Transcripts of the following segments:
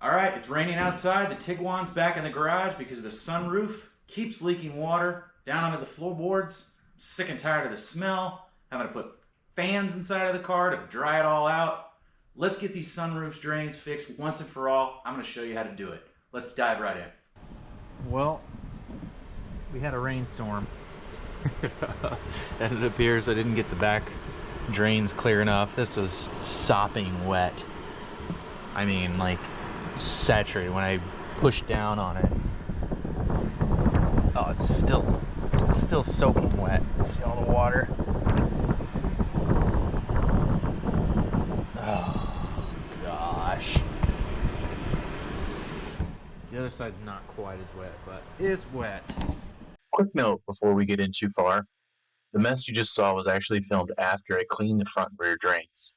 All right, it's raining outside. The Tiguan's back in the garage because the sunroof keeps leaking water down onto the floorboards. I'm sick and tired of the smell. Having to put fans inside of the car to dry it all out. Let's get these sunroof drains fixed once and for all. I'm going to show you how to do it. Let's dive right in. Well, we had a rainstorm. And it appears I didn't get the back drains clear enough. This was sopping wet. I mean, like, saturated when I pushed down on it. Oh, it's still soaking wet. See all the water? Oh gosh. The other side's not quite as wet, but it's wet. Quick note before we get in too far. The mess you just saw was actually filmed after I cleaned the front and rear drains.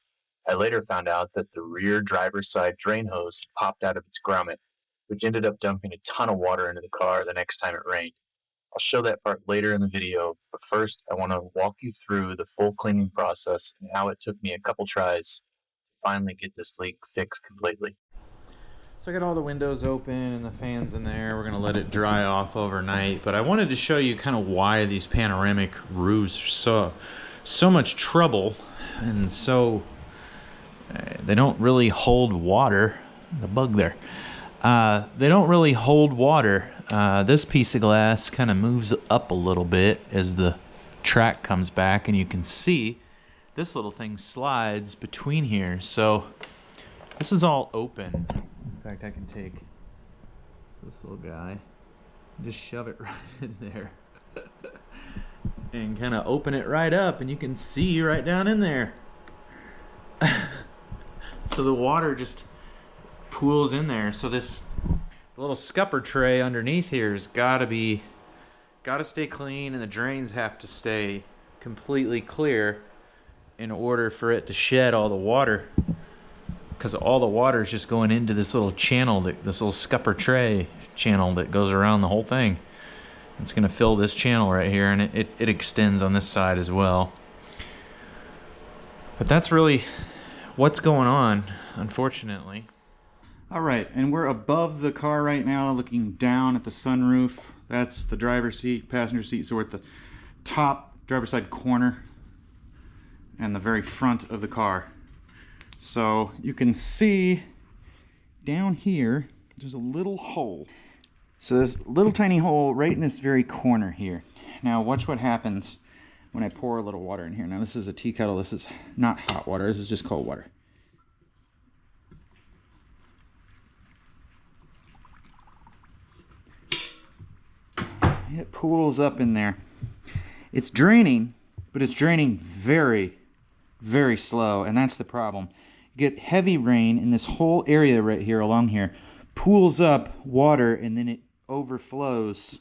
I later found out that the rear driver's side drain hose popped out of its grommet, which ended up dumping a ton of water into the car the next time it rained. I'll show that part later in the video, but first I want to walk you through the full cleaning process and how it took me a couple tries to finally get this leak fixed completely. So I got all the windows open and the fans in there. We're gonna let it dry off overnight, but I wanted to show you kind of why these panoramic roofs are so much trouble, and so they don't really hold water. The bug there. They don't really hold water. This piece of glass kind of moves up a little bit as the track comes back, and you can see this little thing slides between here. So this is all open. In fact, I can take this little guy and just shove it right in there and kind of open it right up, and you can see right down in there. So the water just pools in there. So this little scupper tray underneath here has got to stay clean, and the drains have to stay completely clear in order for it to shed all the water, because all the water is just going into this little channel, this little scupper tray channel that goes around the whole thing. It's going to fill this channel right here, and it extends on this side as well. But that's really what's going on, unfortunately. All right, and we're above the car right now, looking down at the sunroof. That's the driver's seat, passenger seat. So we're at the top driver's side corner and the very front of the car. So you can see down here, there's a little hole. So there's a little tiny hole right in this very corner here. Now watch what happens when I pour a little water in here. Now this is a tea kettle. This is not hot water. This is just cold water. It pools up in there. It's draining, but it's draining very, very slow, and that's the problem. You get heavy rain, and this whole area right here along here pools up water, and then it overflows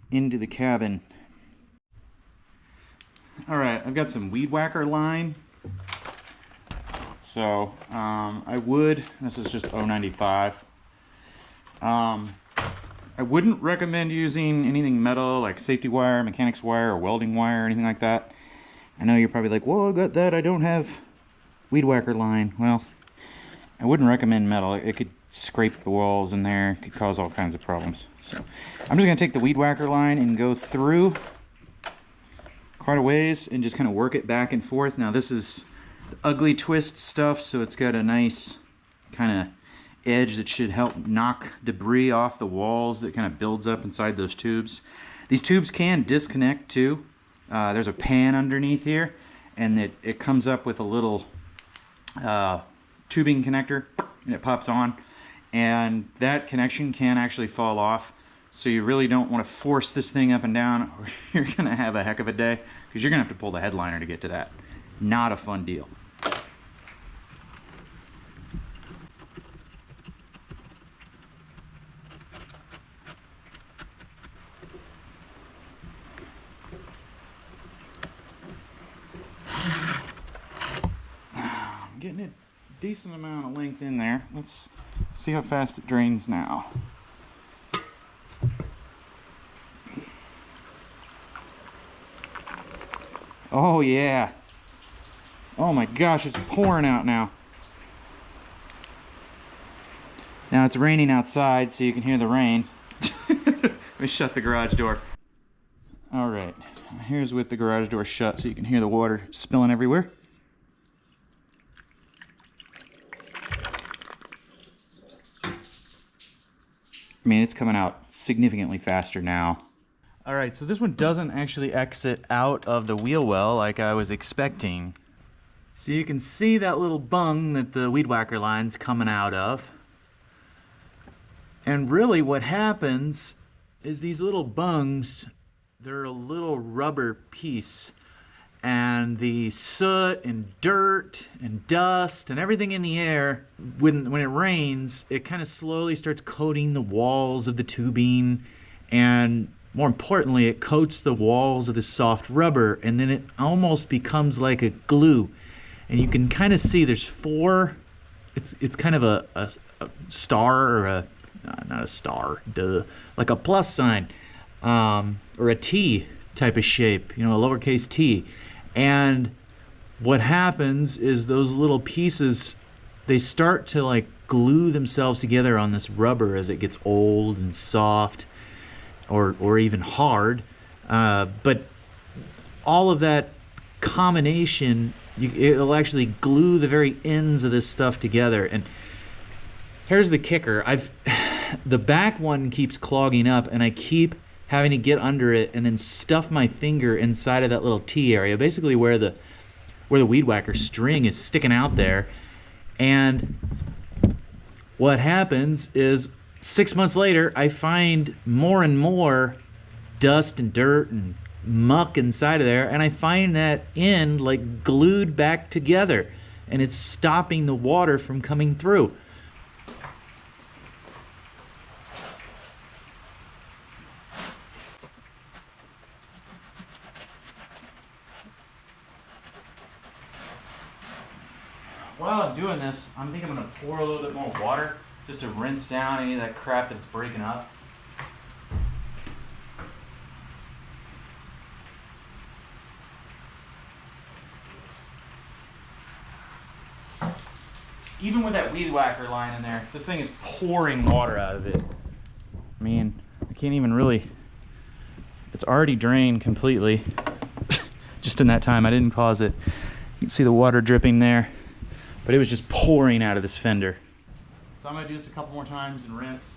into the cabin. Alright, I've got some weed whacker line. So, this is just 095. I wouldn't recommend using anything metal like safety wire, mechanics wire, or welding wire, or anything like that. I know you're probably like, well, I got that, I don't have weed whacker line. Well, I wouldn't recommend metal. It could scrape the walls in there, it could cause all kinds of problems. So I'm just going to take the weed whacker line and go through quite a ways and just kind of work it back and forth. Now this is the ugly twist stuff, so it's got a nice kind of edge that should help knock debris off the walls that kind of builds up inside those tubes. These tubes can disconnect too. There's a pan underneath here, and it comes up with a little tubing connector, and it pops on, and that connection can actually fall off. So you really don't want to force this thing up and down, or you're gonna have a heck of a day, because you're gonna have to pull the headliner to get to that. Not a fun deal. Getting a decent amount of length in there. Let's see how fast it drains now. Oh yeah. Oh my gosh, it's pouring out now. Now it's raining outside, so you can hear the rain. Let me shut the garage door. All right, here's with the garage door shut, so you can hear the water spilling everywhere. I mean, it's coming out significantly faster now. All right, so this one doesn't actually exit out of the wheel well like I was expecting. So you can see that little bung that the weed whacker line's coming out of. And really what happens is these little bungs, they're a little rubber piece. And the soot and dirt and dust and everything in the air, when it rains, it kind of slowly starts coating the walls of the tubing. And more importantly, it coats the walls of the soft rubber, and then it almost becomes like a glue. And you can kind of see there's four, it's kind of a star or a, not a star, duh, like a plus sign, or a T type of shape, you know, a lowercase t. And what happens is those little pieces, they start to like glue themselves together on this rubber as it gets old and soft, or even hard. But all of that combination, it'll actually glue the very ends of this stuff together. And here's the kicker. The back one keeps clogging up, and I keep having to get under it and then stuff my finger inside of that little T area, basically where the weed whacker string is sticking out there. And what happens is 6 months later, I find more and more dust and dirt and muck inside of there, and I find that end like glued back together, and it's stopping the water from coming through. While I'm doing this, I think I'm going to pour a little bit more water just to rinse down any of that crap that's breaking up. Even with that weed whacker line in there, this thing is pouring water out of it. I mean, I can't even really, it's already drained completely. Just in that time, I didn't pause it. You can see the water dripping there, but it was just pouring out of this fender. So I'm gonna do this a couple more times and rinse.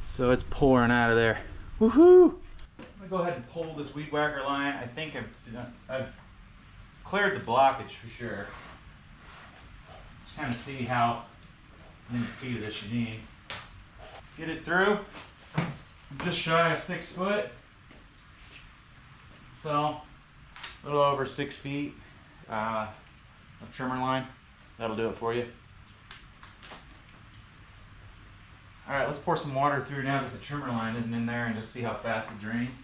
So it's pouring out of there. Woohoo! I'm gonna go ahead and pull this weed whacker line. I think I've cleared the blockage for sure. Let's kind of see how many feet of this you need. Get it through. I'm just shy of 6 foot. So a little over 6 feet of trimmer line. That'll do it for you. All right, let's pour some water through now that the trimmer line isn't in there and just see how fast it drains.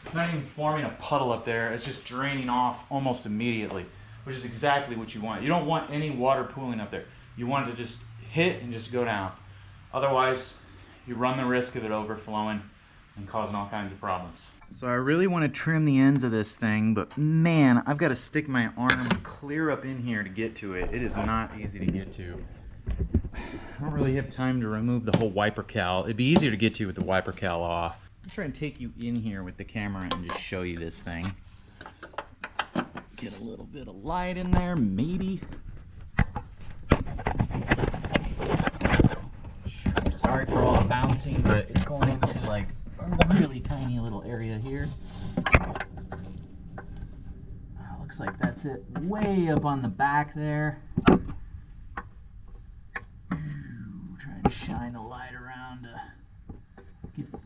It's not even forming a puddle up there. It's just draining off almost immediately, which is exactly what you want. You don't want any water pooling up there. You want it to just hit and just go down. Otherwise, you run the risk of it overflowing and causing all kinds of problems. So I really want to trim the ends of this thing, but man, I've got to stick my arm clear up in here to get to it. It is not easy to get to. I don't really have time to remove the whole wiper cowl. It'd be easier to get to with the wiper cowl off. I'm trying to take you in here with the camera and just show you this thing. Get a little bit of light in there, maybe. Sorry for all the bouncing, but it's going into like a really tiny little area here. Looks like that's it way up on the back there. Trying to shine the light around to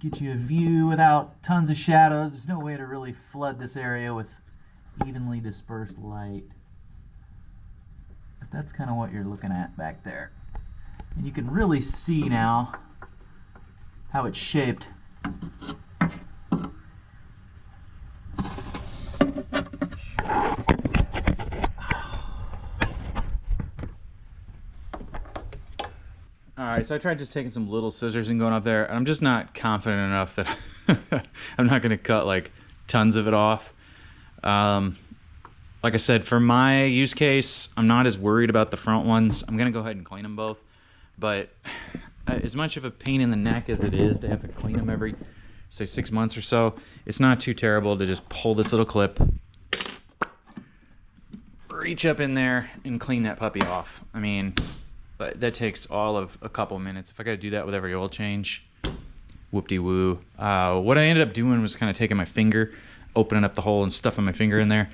get you a view without tons of shadows. There's no way to really flood this area with evenly dispersed light. But that's kind of what you're looking at back there. And you can really see now how it's shaped. Alright, so I tried just taking some little scissors and going up there, and I'm just not confident enough that I'm not going to cut like tons of it off. Like I said, for my use case, I'm not as worried about the front ones. I'm going to go ahead and clean them both. But as much of a pain in the neck as it is to have to clean them every, say, 6 months or so, it's not too terrible to just pull this little clip, reach up in there, and clean that puppy off. I mean, that takes all of a couple minutes. If I got to do that with every oil change, whoop-de-woo. What I ended up doing was kind of taking my finger, opening up the hole and stuffing my finger in there.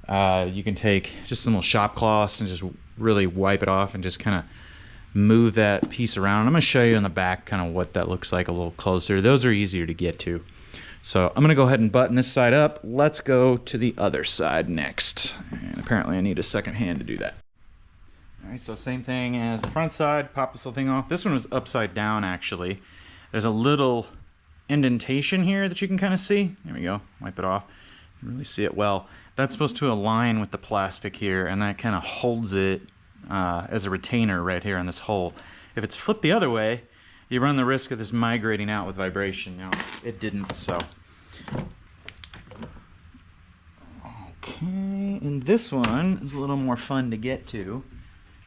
You can take just some little shop cloths and just really wipe it off and just kind of move that piece around. I'm going to show you in the back kind of what that looks like a little closer. Those are easier to get to. So I'm going to go ahead and button this side up. Let's go to the other side next. And apparently I need a second hand to do that. Alright, so same thing as the front side. Pop this little thing off. This one was upside down actually. There's a little indentation here that you can kind of see. There we go. Wipe it off. You can really see it well. That's supposed to align with the plastic here, and that kind of holds it as a retainer right here on this hole. If it's flipped the other way, you run the risk of this migrating out with vibration. Now, it didn't, so. Okay, and this one is a little more fun to get to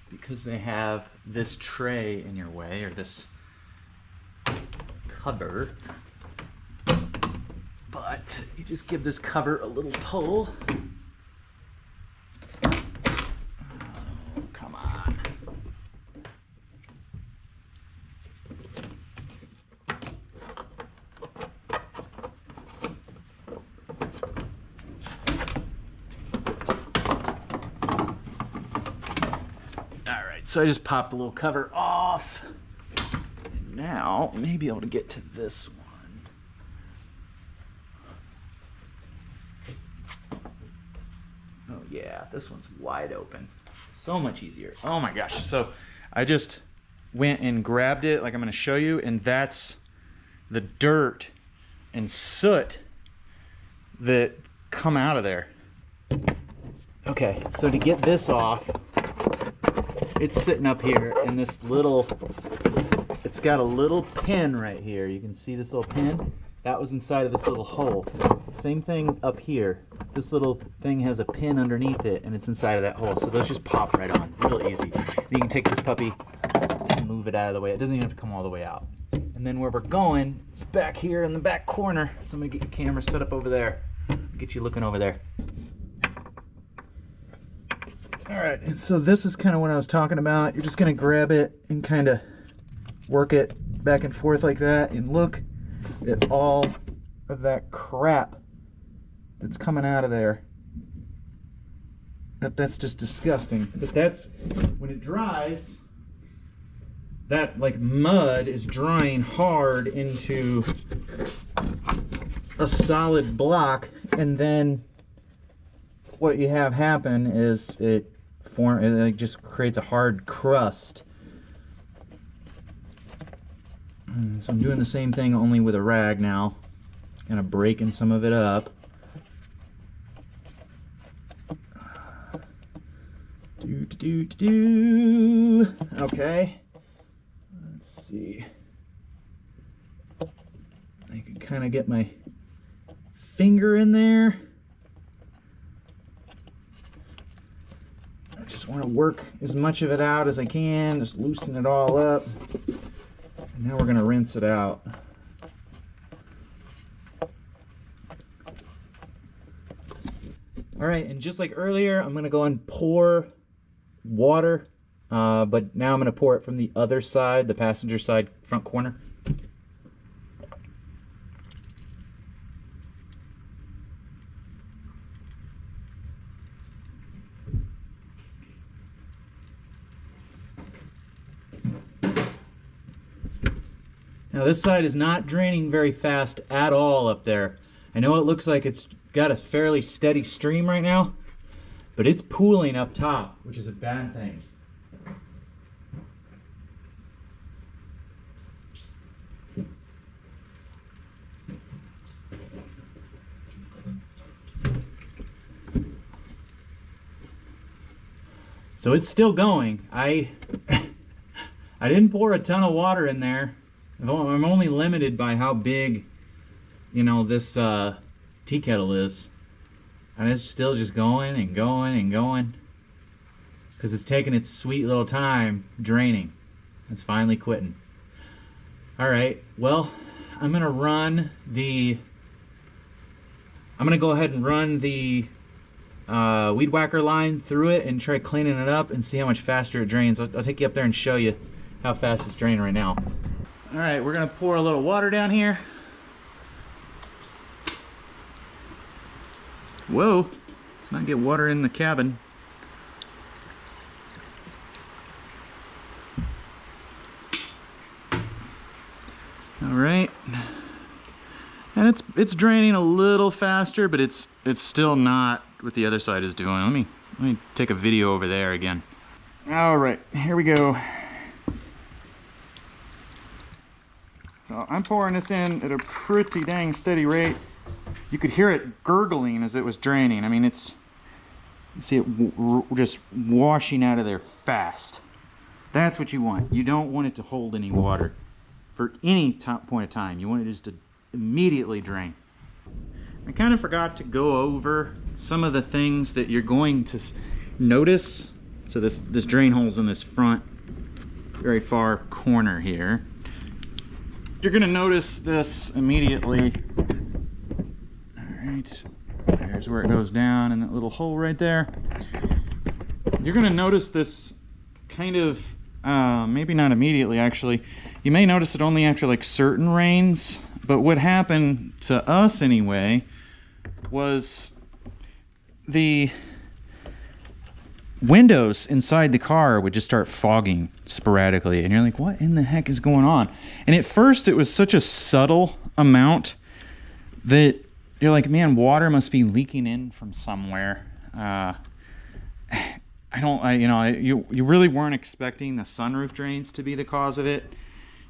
because they have this tray in your way, or this cover. But you just give this cover a little pull. Oh, come on. Alright, so I just popped the little cover off. And now I may be able to get to this one. Oh yeah, this one's wide open. So much easier. Oh my gosh. So I just went and grabbed it like I'm going to show you, and that's the dirt and soot that come out of there. Okay, so to get this off, it's sitting up here in this little, it's got a little pin right here. You can see this little pin? That was inside of this little hole. Same thing up here. This little thing has a pin underneath it, and it's inside of that hole. So those just pop right on, real easy. You can take this puppy and move it out of the way. It doesn't even have to come all the way out. And then where we're going is back here in the back corner. So I'm gonna get your camera set up over there. Get you looking over there. All right, and so this is kind of what I was talking about. You're just gonna grab it and kind of work it back and forth like that, and look at all of that crap that's coming out of there. That's just disgusting. But that's, when it dries, that like mud is drying hard into a solid block, and then what you have happen is it just creates a hard crust. So I'm doing the same thing, only with a rag now. Kind of breaking some of it up. Okay. Let's see. I can kind of get my finger in there. I just want to work as much of it out as I can, just loosen it all up. And now we're going to rinse it out. All right, and just like earlier, I'm going to go and pour water, but now I'm going to pour it from the other side, the passenger side front corner. Now this side is not draining very fast at all up there. I know it looks like it's got a fairly steady stream right now, but it's pooling up top, which is a bad thing. So it's still going. I I didn't pour a ton of water in there. I'm only limited by how big, you know, this tea kettle is. And it's still just going and going and going. Because it's taking its sweet little time draining. It's finally quitting. Alright, well, I'm going to go ahead and run the weed whacker line through it and try cleaning it up and see how much faster it drains. I'll take you up there and show you how fast it's draining right now. Alright, we're going to pour a little water down here. Whoa, let's not get water in the cabin. Alright, and it's draining a little faster, but it's still not what the other side is doing. Let me take a video over there again. Alright, here we go. So I'm pouring this in at a pretty dang steady rate. You could hear it gurgling as it was draining. I mean, you see it just washing out of there fast. That's what you want. You don't want it to hold any water for any point of time. You want it just to immediately drain. I kind of forgot to go over some of the things that you're going to notice. So this drain hole's in this front, very far corner here. You're gonna notice this immediately. Alright, there's where it goes down in that little hole right there. You're gonna notice this kind of, maybe not immediately actually. You may notice it only after like certain rains, but what happened to us anyway was the windows inside the car would just start fogging sporadically, and you're like, what in the heck is going on? And at first it was such a subtle amount that you're like, man, water must be leaking in from somewhere. You really weren't expecting the sunroof drains to be the cause of it.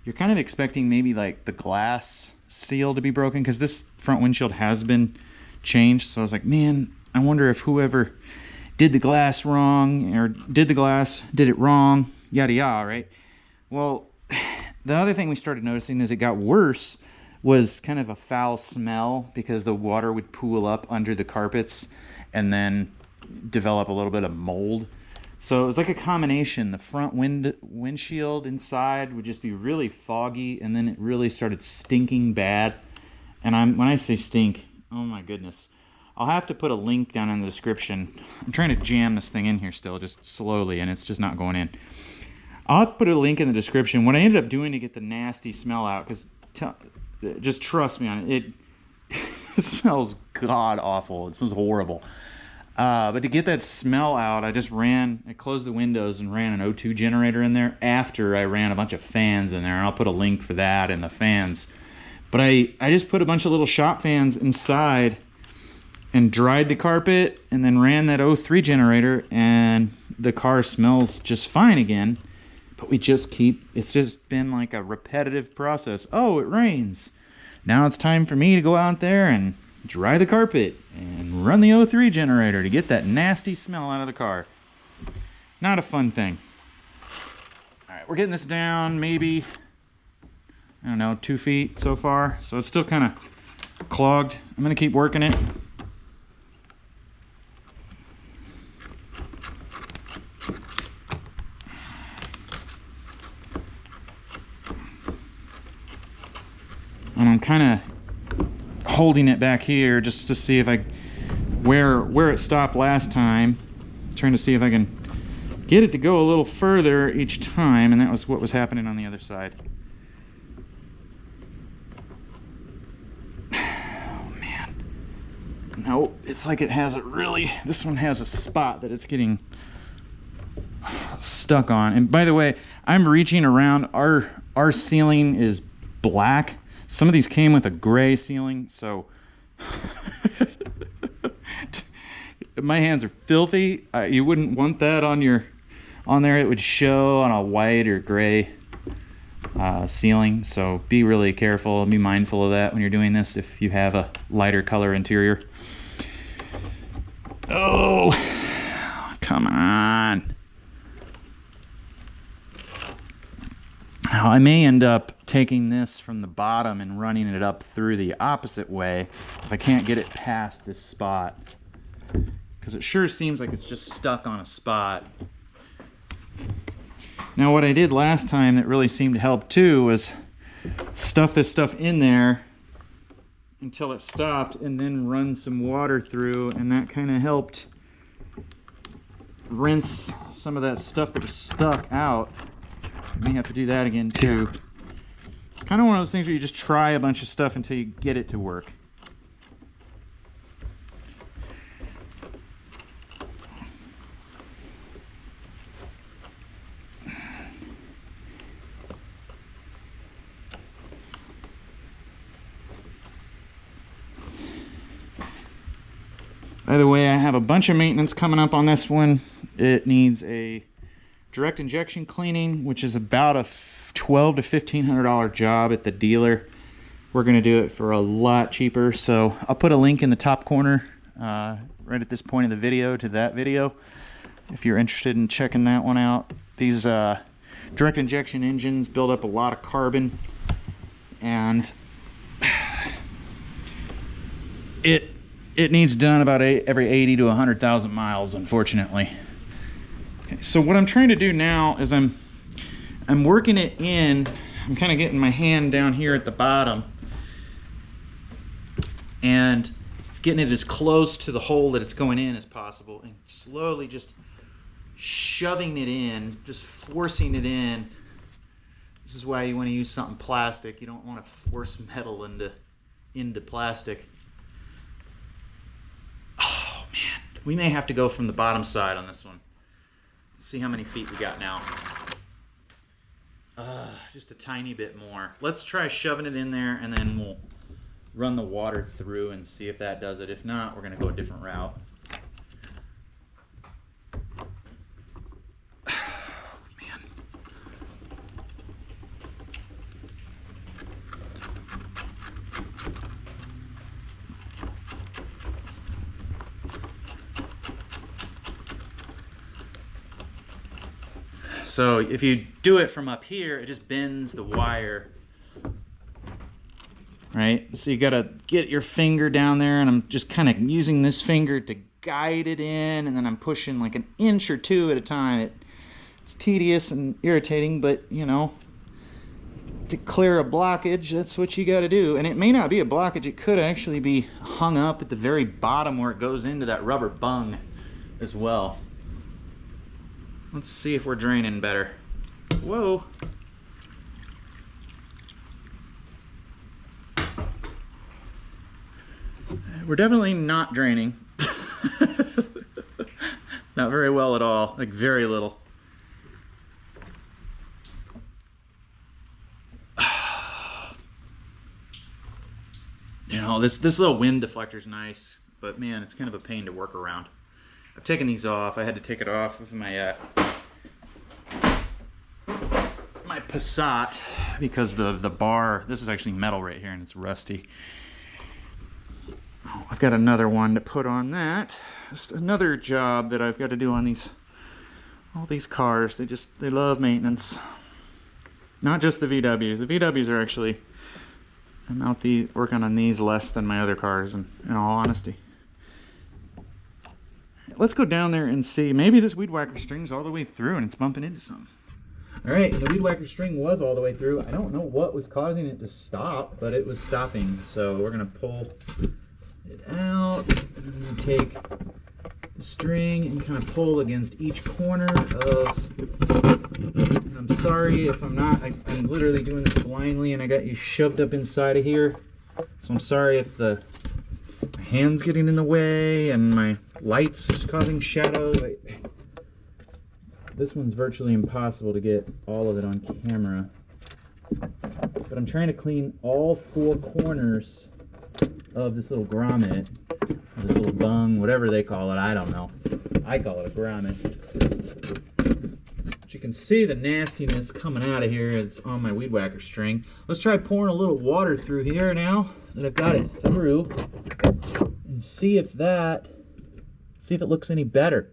You're kind of expecting maybe like the glass seal to be broken, because this front windshield has been changed. So I was like, man, I wonder if whoever did the glass wrong or did it wrong, yada yada, right? Well, the other thing we started noticing as it got worse was kind of a foul smell, because the water would pool up under the carpets and then develop a little bit of mold. So it was like a combination. The front windshield inside would just be really foggy, and then it really started stinking bad. And when I say stink, oh my goodness. I'll have to put a link down in the description. I'm trying to jam this thing in here still, just slowly, and it's just not going in. I'll put a link in the description. What I ended up doing to get the nasty smell out, because just trust me on it, it smells god awful. It smells horrible. But to get that smell out, I closed the windows and ran an O2 generator in there after I ran a bunch of fans in there. And I'll put a link for that and the fans. But I just put a bunch of little shop fans inside and dried the carpet and then ran that O3 generator, and the car smells just fine again. But it's just been like a repetitive process. Oh, it rains. Now it's time for me to go out there and dry the carpet and run the O3 generator to get that nasty smell out of the car. Not a fun thing. All right, we're getting this down maybe, I don't know, 2 feet so far. So it's still kind of clogged. I'm going to keep working it. And I'm kind of holding it back here just to see if where it stopped last time. Trying to see if I can get it to go a little further each time, and that was what was happening on the other side. Oh man. No, it's like this one has a spot that it's getting stuck on. And by the way, I'm reaching around, our ceiling is black. Some of these came with a gray ceiling, so my hands are filthy. You wouldn't want that on there. It would show on a white or gray ceiling, so be really careful and be mindful of that when you're doing this if you have a lighter color interior. Oh, come on. Now, I may end up taking this from the bottom and running it up through the opposite way if I can't get it past this spot, because it sure seems like it's just stuck on a spot. Now, what I did last time that really seemed to help too was stuff this stuff in there until it stopped and then run some water through, and that kind of helped rinse some of that stuff that was stuck out. I may have to do that again too. It's kind of one of those things where you just try a bunch of stuff until you get it to work. By the way, I have a bunch of maintenance coming up on this one. It needs a direct injection cleaning, which is about a $1,200 to $1,500 job at the dealer. We're going to do it for a lot cheaper, so I'll put a link in the top corner right at this point of the video to that video if you're interested in checking that one out. These direct injection engines build up a lot of carbon, and it needs done about every 80 to 100,000 miles, unfortunately. So what I'm trying to do now is I'm working it in. I'm kind of getting my hand down here at the bottom and getting it as close to the hole that it's going in as possible, and slowly just shoving it in, just forcing it in. This is why you want to use something plastic. You don't want to force metal into plastic. Oh man, we may have to go from the bottom side on this one. Let's see how many feet we got now. Just a tiny bit more. Let's try shoving it in there, and then we'll run the water through and see if that does it. If not, we're going to go a different route. So if you do it from up here, it just bends the wire, right? So you gotta get your finger down there, and I'm just kind of using this finger to guide it in, and then I'm pushing like an inch or two at a time. It's tedious and irritating, but you know, to clear a blockage, that's what you gotta do. And it may not be a blockage, it could actually be hung up at the very bottom where it goes into that rubber bung as well. Let's see if we're draining better. Whoa. We're definitely not draining. Not very well at all, like very little. You know, this little wind deflector is nice, but man, it's kind of a pain to work around. I've taken these off. I had to take it off of my Passat because the bar, this is actually metal right here and it's rusty. Oh, I've got another one to put on that. Just another job that I've got to do on all these cars. They love maintenance. Not just the VWs. The VWs are actually, I'm out working on these less than my other cars, in all honesty. Let's go down there and see. Maybe this weed whacker string's all the way through and it's bumping into something. All right, the weed whacker string was all the way through. I don't know what was causing it to stop, but it was stopping. So we're gonna pull it out. And I'm gonna take the string and kind of pull against each corner of. And I'm sorry if I'm not. I'm literally doing this blindly, and I got you shoved up inside of here. So I'm sorry if my hand's getting in the way and my light's causing shadow. This one's virtually impossible to get all of it on camera. But I'm trying to clean all four corners of this little grommet, this little bung, whatever they call it, I don't know. I call it a grommet. But you can see the nastiness coming out of here. It's on my weed whacker string. Let's try pouring a little water through here now that I've got it through, and see if it looks any better.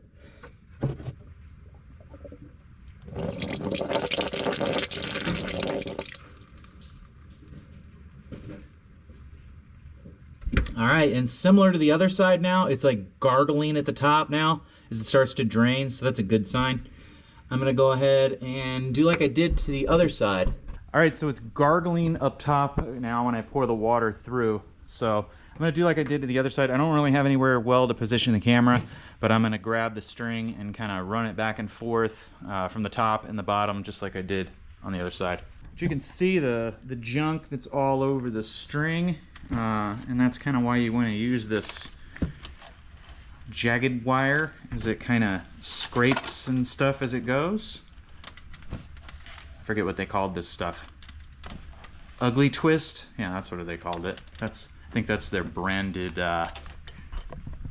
All right, and similar to the other side now, it's like gargling at the top now as it starts to drain, so that's a good sign. I'm gonna go ahead and do like I did to the other side. All right, so it's gargling up top now when I pour the water through. So I'm gonna do like I did to the other side. I don't really have anywhere well to position the camera, but I'm gonna grab the string and kind of run it back and forth from the top and the bottom, just like I did on the other side. But you can see the junk that's all over the string, and that's kind of why you want to use this jagged wire, as it kind of scrapes and stuff as it goes. I forget what they called this stuff. Ugly twist? Yeah, that's what they called it. I think that's their branded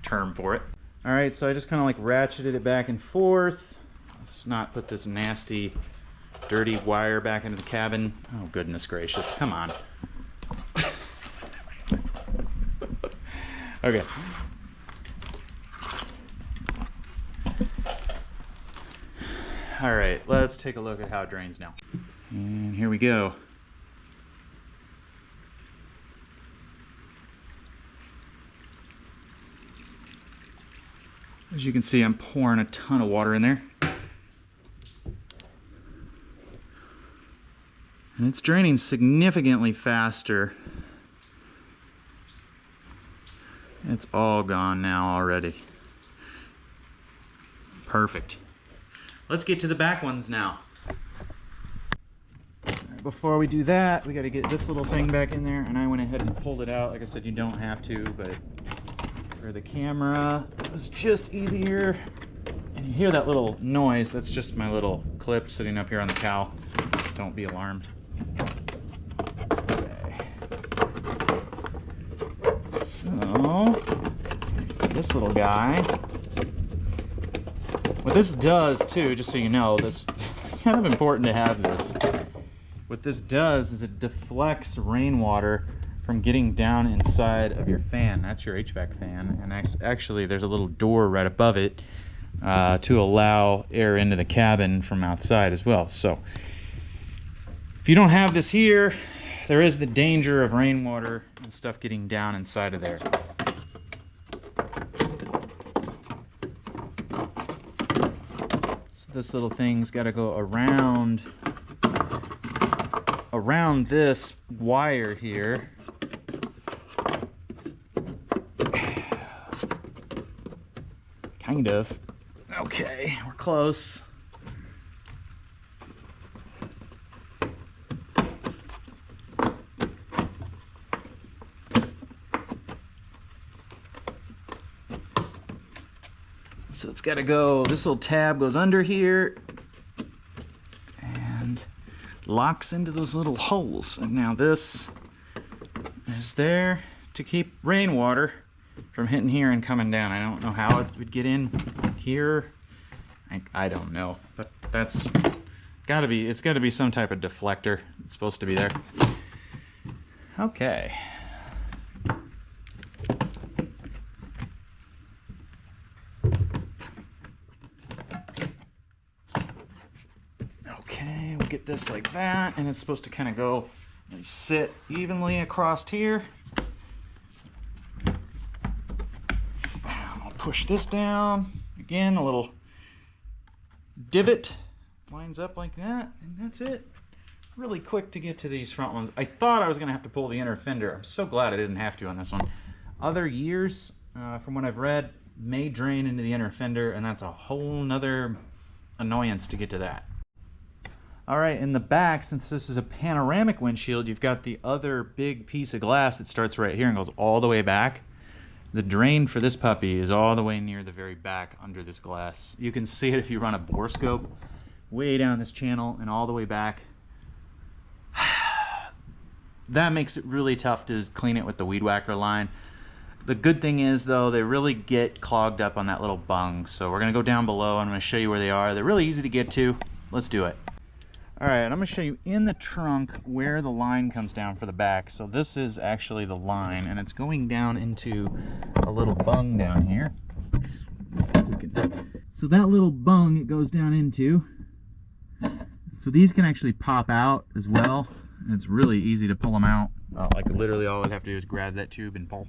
term for it. All right, so I just kind of like ratcheted it back and forth. Let's not put this nasty, dirty wire back into the cabin. Oh, goodness gracious, come on. Okay. All right, let's take a look at how it drains now. And here we go. As you can see, I'm pouring a ton of water in there. And it's draining significantly faster. It's all gone now already. Perfect. Let's get to the back ones now. Right, before we do that, we got to get this little thing back in there, and I went ahead and pulled it out. Like I said, you don't have to, but for the camera, it was just easier. And you hear that little noise, that's just my little clip sitting up here on the cowl. Don't be alarmed. Okay. So, this little guy. What this does too, just so you know, this kind of important to have this. What this does is it deflects rainwater from getting down inside of your fan. That's your HVAC fan, and actually there's a little door right above it to allow air into the cabin from outside as well. So if you don't have this here, there is the danger of rainwater and stuff getting down inside of there. This little thing's got to go around this wire here. Kind of. Okay, we're close. So it's got to go, this little tab goes under here and locks into those little holes. And now this is there to keep rainwater from hitting here and coming down. I don't know how it would get in here. I don't know, but that's gotta be, it's gotta be some type of deflector. It's supposed to be there. Okay. Okay, we'll get this like that, and it's supposed to kind of go and sit evenly across here. I'll push this down. Again, a little divot lines up like that, and that's it. Really quick to get to these front ones. I thought I was gonna have to pull the inner fender. I'm so glad I didn't have to on this one. Other years, from what I've read, may drain into the inner fender, and that's a whole nother annoyance to get to that. All right, in the back, since this is a panoramic windshield, you've got the other big piece of glass that starts right here and goes all the way back. The drain for this puppy is all the way near the very back under this glass. You can see it if you run a bore scope way down this channel and all the way back. That makes it really tough to clean it with the weed whacker line. The good thing is, though, they really get clogged up on that little bung. So we're gonna go down below. I'm gonna show you where they are. They're really easy to get to. Let's do it. All right, I'm gonna show you in the trunk where the line comes down for the back. So this is actually the line, and it's going down into a little bung down here. So that little bung it goes down into. So these can actually pop out as well. And it's really easy to pull them out. Like literally all I'd have to do is grab that tube and pull.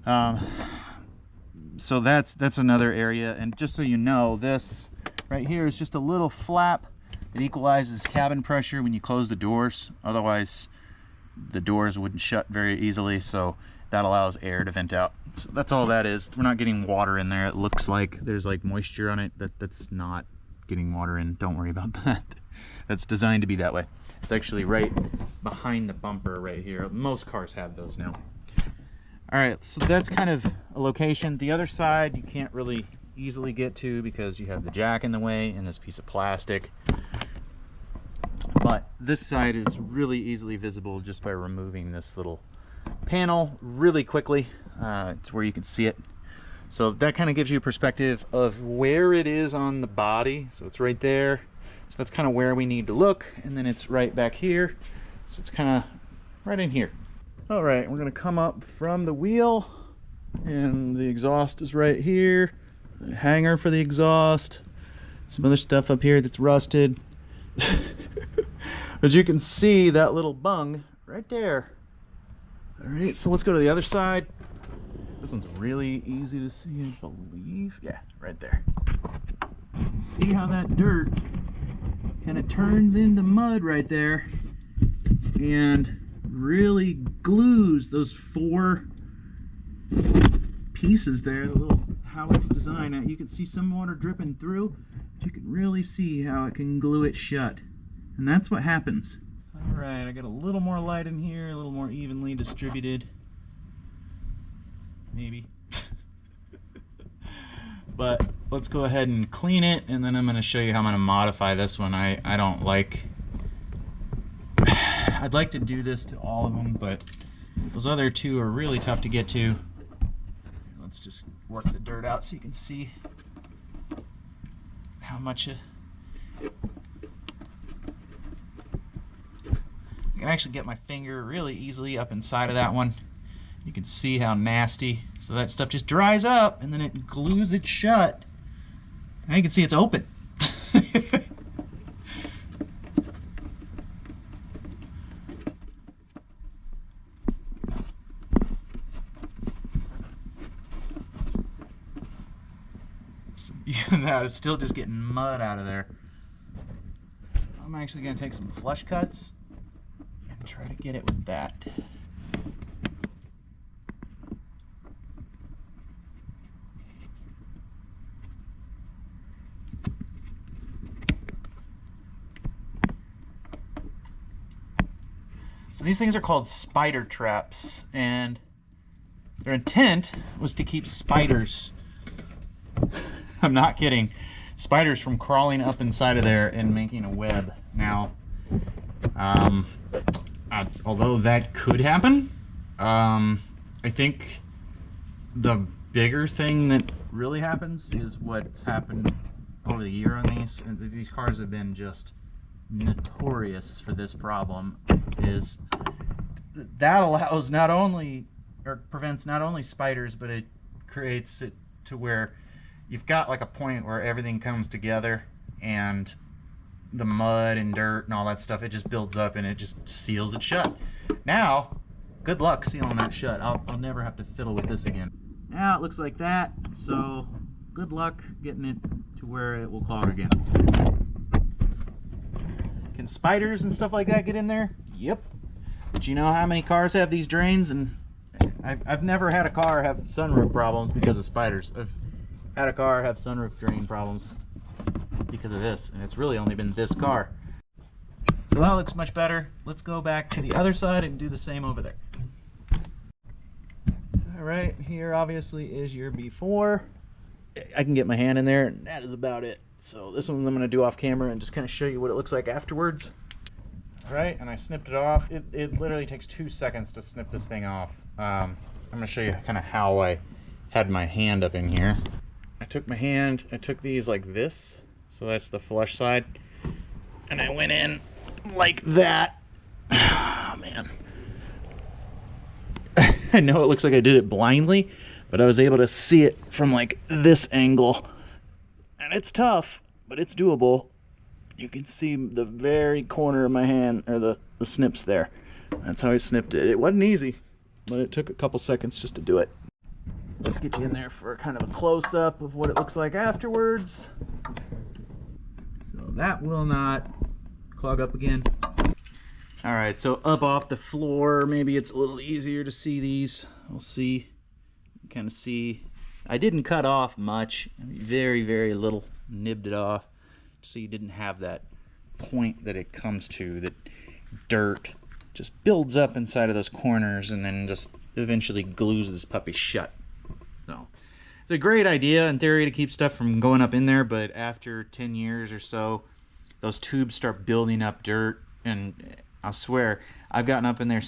So that's another area. And just so you know, this right here is just a little flap. It equalizes cabin pressure when you close the doors. Otherwise, the doors wouldn't shut very easily. So that allows air to vent out. So that's all that is. We're not getting water in there. It looks like there's like moisture on it. That's not getting water in. Don't worry about that. That's designed to be that way. It's actually right behind the bumper right here. Most cars have those now. All right, so that's kind of a location. The other side you can't really easily get to because you have the jack in the way and this piece of plastic. But this side is really easily visible just by removing this little panel really quickly. It's where you can see it. So that kind of gives you a perspective of where it is on the body. So it's right there. So that's kind of where we need to look. And then it's right back here. So it's kind of right in here. All right, we're gonna come up from the wheel, and the exhaust is right here. The hanger for the exhaust. Some other stuff up here that's rusted. As you can see, that little bung right there. All right, so let's go to the other side. This one's really easy to see, I believe. Yeah, right there. See how that dirt kind of turns into mud right there and really glues those 4 pieces there, the little how it's designed. You can see some water dripping through, but you can really see how it can glue it shut. And that's what happens. All right, I got a little more light in here, a little more evenly distributed. Maybe. But let's go ahead and clean it, and then I'm going to show you how I'm going to modify this one. I don't like... I'd like to do this to all of them, but those other 2 are really tough to get to. Let's just work the dirt out so you can see how much I can actually get my finger really easily up inside of that one. You can see how nasty. So that stuff just dries up and then it glues it shut. Now you can see it's open. Even that, it's still just getting mud out of there. I'm actually going to take some flush cuts and try to get it with that. So these things are called spider traps, and their intent was to keep spiders, I'm not kidding, spiders from crawling up inside of there and making a web. Now, although that could happen, I think the bigger thing that really happens is what's happened over the year on these. And these cars have been just notorious for this problem. Is that allows not only, or prevents not only spiders, but it creates it to where you've got like a point where everything comes together and the mud and dirt and all that stuff, it just builds up and it just seals it shut. Now, good luck sealing that shut. I'll never have to fiddle with this again. Now it looks like that, so good luck getting it to where it will clog again. Can spiders and stuff like that get in there? Yep. But you know how many cars have these drains? And I've never had a car have sunroof problems because of spiders. I've had a car have sunroof drain problems because of this, and it's really only been this car. So that looks much better. Let's go back to the other side and do the same over there. All right, here obviously is your before. I can get my hand in there, and that is about it. So this one I'm going to do off camera and just kind of show you what it looks like afterwards. All right, and I snipped it off. It literally takes 2 seconds to snip this thing off. I'm going to show you kind of how I had my hand up in here. I took my hand, I took these like this, so that's the flush side, and I went in like that. Oh, man. I know it looks like I did it blindly, but I was able to see it from like this angle. And it's tough, but it's doable. You can see the very corner of my hand, or the snips there. That's how I snipped it. It wasn't easy, but it took a couple seconds just to do it. let's get you in there for kind of a close-up of what it looks like afterwards. So that will not clog up again. All right, so up off the floor, maybe it's a little easier to see these. We'll see, kind of see. I didn't cut off much, very, very little, nibbed it off, so you didn't have that point that it comes to, that dirt just builds up inside of those corners and then just eventually glues this puppy shut. So it's a great idea in theory to keep stuff from going up in there, but after 10 years or so, those tubes start building up dirt, and I swear I've gotten up in there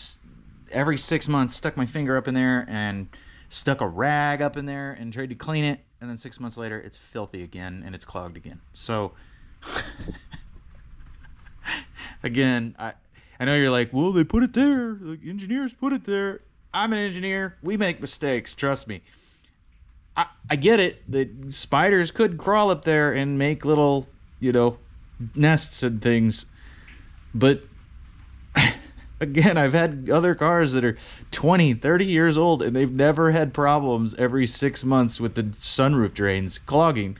every 6 months, stuck my finger up in there and stuck a rag up in there and tried to clean it, and then 6 months later it's filthy again and it's clogged again. So again, I know you're like, well, they put it there, like engineers put it there. I'm an engineer, we make mistakes, trust me. I get it that spiders could crawl up there and make little, you know, nests and things, but again, I've had other cars that are 20, 30 years old and they've never had problems every 6 months with the sunroof drains clogging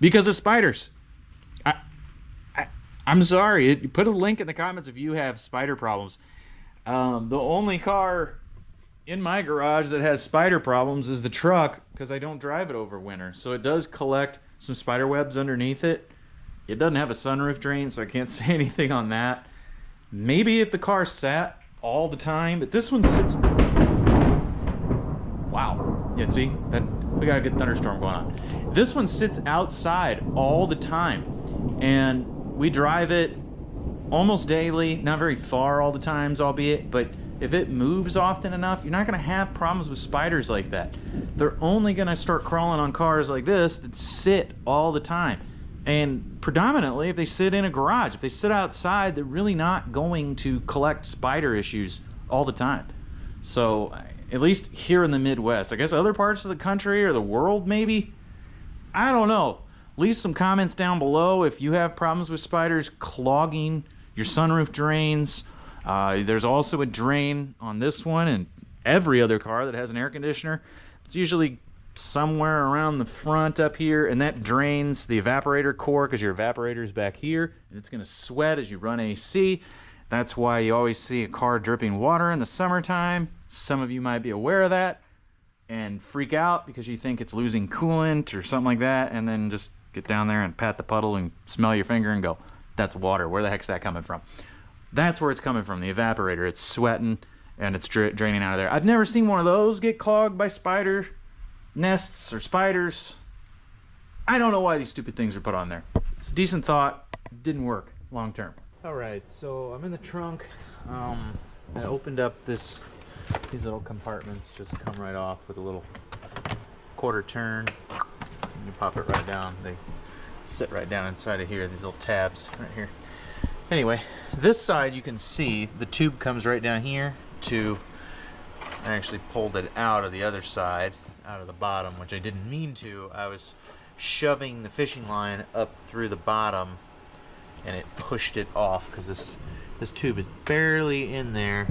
because of spiders. I'm sorry. Put a link in the comments if you have spider problems. The only car in my garage that has spider problems is the truck, because I don't drive it over winter. So it does collect some spider webs underneath it. It doesn't have a sunroof drain, so I can't say anything on that. Maybe if the car sat all the time, but this one sits... Wow. Yeah, see? We got a good thunderstorm going on. This one sits outside all the time, and we drive it almost daily, not very far all the times, albeit, but if it moves often enough, you're not going to have problems with spiders like that. They're only going to start crawling on cars like this that sit all the time. And predominantly, if they sit in a garage, if they sit outside, they're really not going to collect spider issues all the time. So, at least here in the Midwest. I guess other parts of the country or the world, maybe? I don't know. Leave some comments down below if you have problems with spiders clogging your sunroof drains. There's also a drain on this one and every other car that has an air conditioner. It's usually somewhere around the front up here, and that drains the evaporator core because your evaporator is back here, and it's going to sweat as you run AC. That's why you always see a car dripping water in the summertime. Some of you might be aware of that and freak out because you think it's losing coolant or something like that, and then just get down there and pat the puddle and smell your finger and go, that's water. Where the heck's that coming from? That's where it's coming from, the evaporator. It's sweating and it's draining out of there. I've never seen one of those get clogged by spider nests or spiders. I don't know why these stupid things are put on there. It's a decent thought. Didn't work long term. All right, so I'm in the trunk. I opened up these little compartments. Just come right off with a little quarter turn. You pop it right down. They sit right down inside of here. These little tabs right here. Anyway, this side you can see the tube comes right down here to. I actually pulled it out of the other side, out of the bottom, which I didn't mean to. I was shoving the fishing line up through the bottom, and it pushed it off because this tube is barely in there.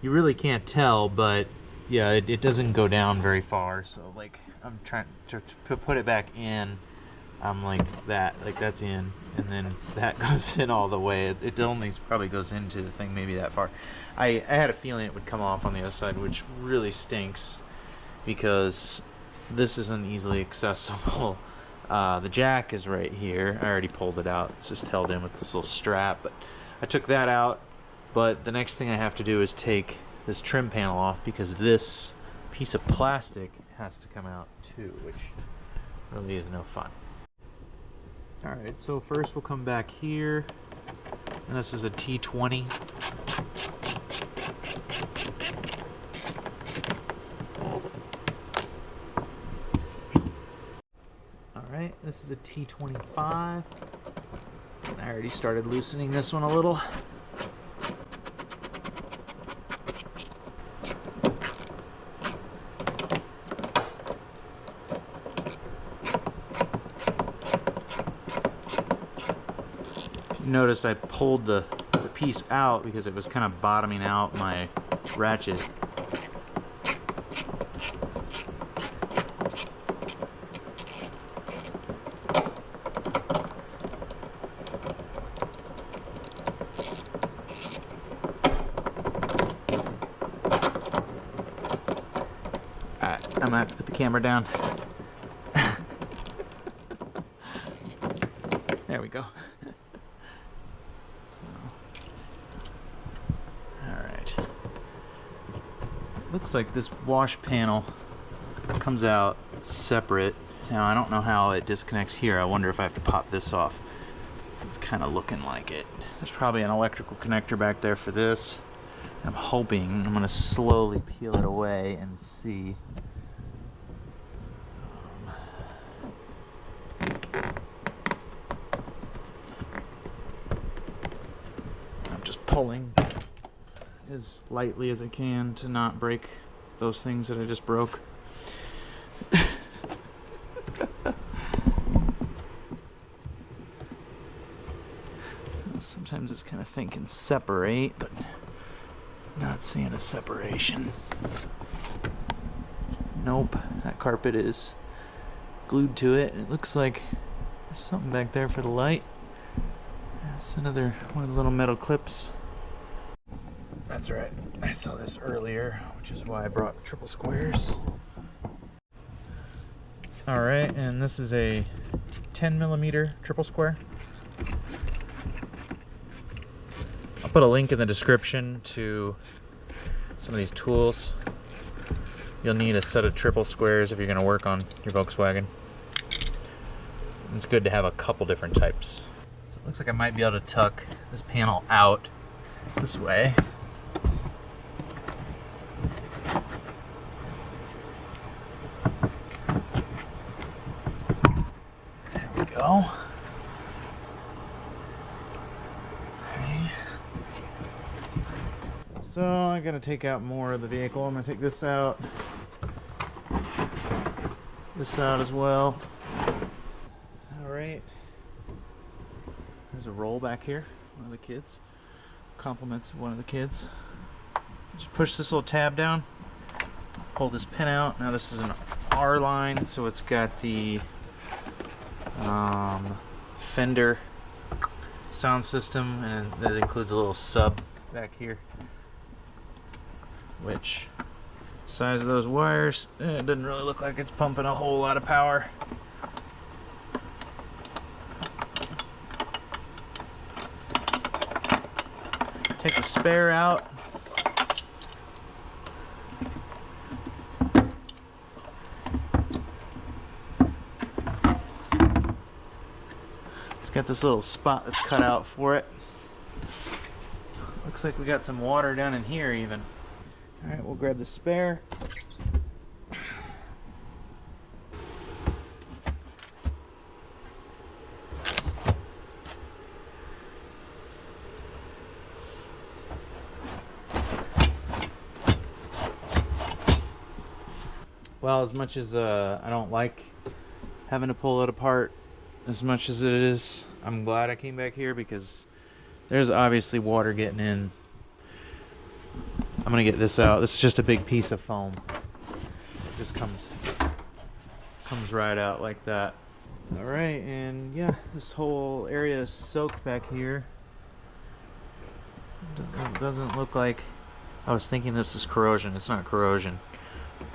You really can't tell, but yeah, it doesn't go down very far. So like I'm trying to put it back in. I'm like that, like that's in, and then that goes in all the way. It only probably goes into the thing maybe that far. I had a feeling it would come off on the other side, which really stinks because this isn't easily accessible. The jack is right here. I already pulled it out. It's just held in with this little strap, but I took that out. But the next thing I have to do is take this trim panel off because this piece of plastic has to come out too, which really is no fun. Alright, so first we'll come back here, and this is a T20. Alright, this is a T25. And I already started loosening this one a little. You noticed I pulled the piece out because it was kind of bottoming out my ratchet. I'm gonna have to put the camera down. There we go. Alright. Looks like this wash panel comes out separate. Now I don't know how it disconnects here. I wonder if I have to pop this off. It's kind of looking like it. There's probably an electrical connector back there for this. I'm hoping I'm gonna slowly peel it away and see. Pulling as lightly as I can to not break those things that I just broke. Sometimes this kind of thing can separate, but not seeing a separation. Nope, that carpet is glued to it. It looks like there's something back there for the light. That's another one of the little metal clips. That's right, I saw this earlier, which is why I brought triple squares. Alright, and this is a 10mm triple square. I'll put a link in the description to some of these tools. You'll need a set of triple squares if you're going to work on your Volkswagen. It's good to have a couple different types. So it looks like I might be able to tuck this panel out this way. Go. Okay. So I'm gonna take out more of the vehicle. I'm gonna take this out as well. All right. There's a roll back here. One of the kids. Compliments of one of the kids. Just push this little tab down. Pull this pin out. Now this is an R line, so it's got the Fender sound system, and that includes a little sub back here, which size of those wires, it doesn't really look like it's pumping a whole lot of power. Take the spare out. Got this little spot that's cut out for it. Looks like we got some water down in here even. Alright, we'll grab the spare. Well, as much as I don't like having to pull it apart, as much as it is, I'm glad I came back here because there's obviously water getting in. I'm gonna get this out. This is just a big piece of foam. It just comes right out like that. All right, and yeah, this whole area is soaked back here. It doesn't look like, I was thinking this is corrosion. It's not corrosion.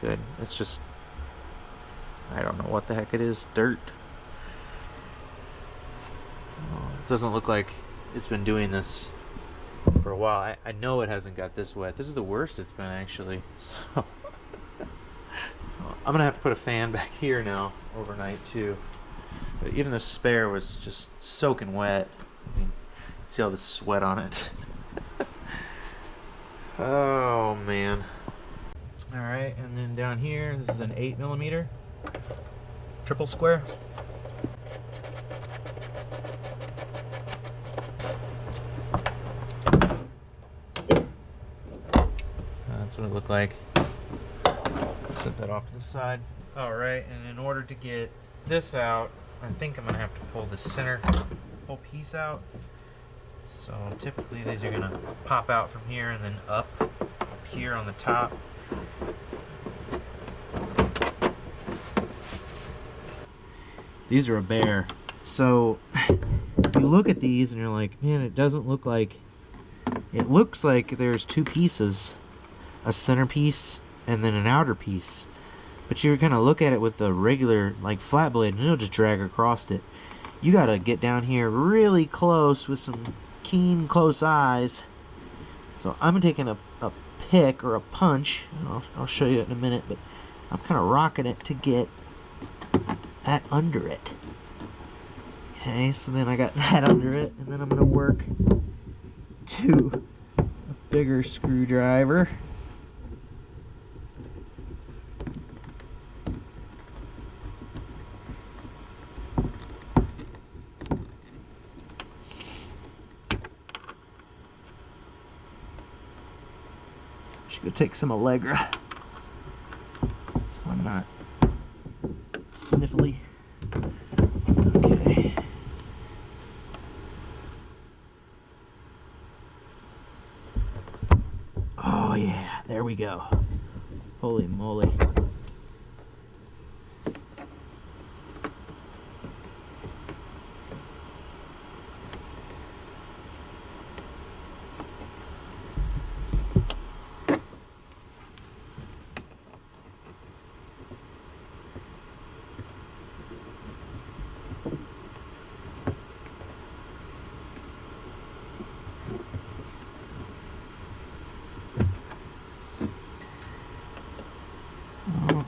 Good. It's just, I don't know what the heck it is. Dirt. It doesn't look like it's been doing this for a while. I know it hasn't got this wet. This is the worst it's been, actually. So I'm gonna have to put a fan back here now overnight too. But even the spare was just soaking wet. I mean, see all the sweat on it. Oh man. All right, and then down here, this is an 8mm triple square. That's what it looked like. Set that off to the side. All right, and in order to get this out, I think I'm gonna have to pull the center whole piece out So typically these are gonna pop out from here and then up here on the top. These are a bear. So you look at these and you're like, man, it doesn't look like, it looks like there's two pieces, a center piece and then an outer piece. But you're gonna look at it with a regular like flat blade and it'll just drag across it. You gotta get down here really close with some keen, close eyes. So I'm taking a pick or a punch, and I'll show you it in a minute, but I'm kind of rocking it to get that under it. Okay, so then I got that under it, and then I'm going to work to a bigger screwdriver. Should go take some Allegra so I'm not sniffly. Okay. Oh yeah, there we go. Holy moly.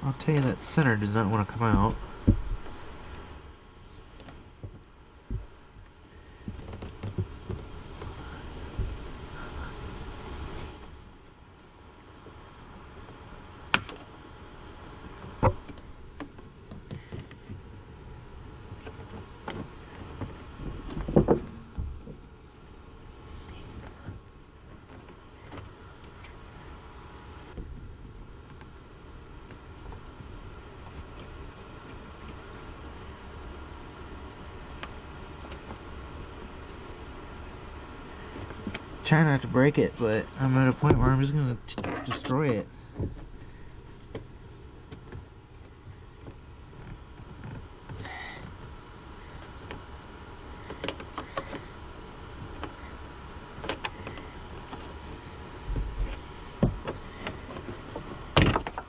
I'll tell you that center does not want to come out. Try not to break it, but I'm at a point where I'm just gonna destroy it.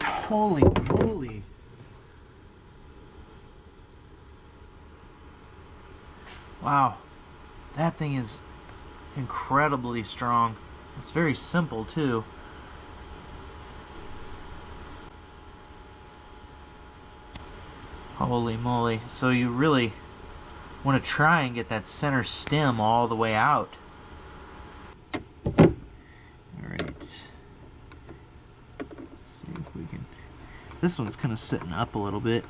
Holy moly! Wow, that thing is incredibly strong. It's very simple too. Holy moly. So you really want to try and get that center stem all the way out. Alright. See if we can... This one's kind of sitting up a little bit.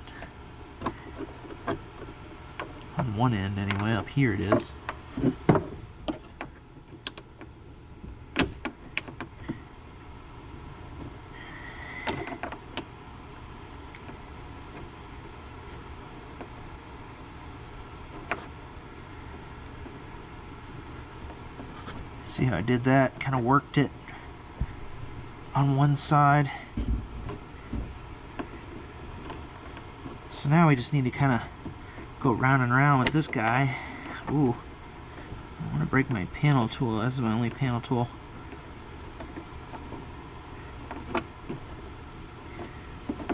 On one end anyway, up here it is. See how I did that? Kind of worked it on one side. So now we just need to kind of go round and round with this guy. Ooh, I want to break my panel tool. This is my only panel tool.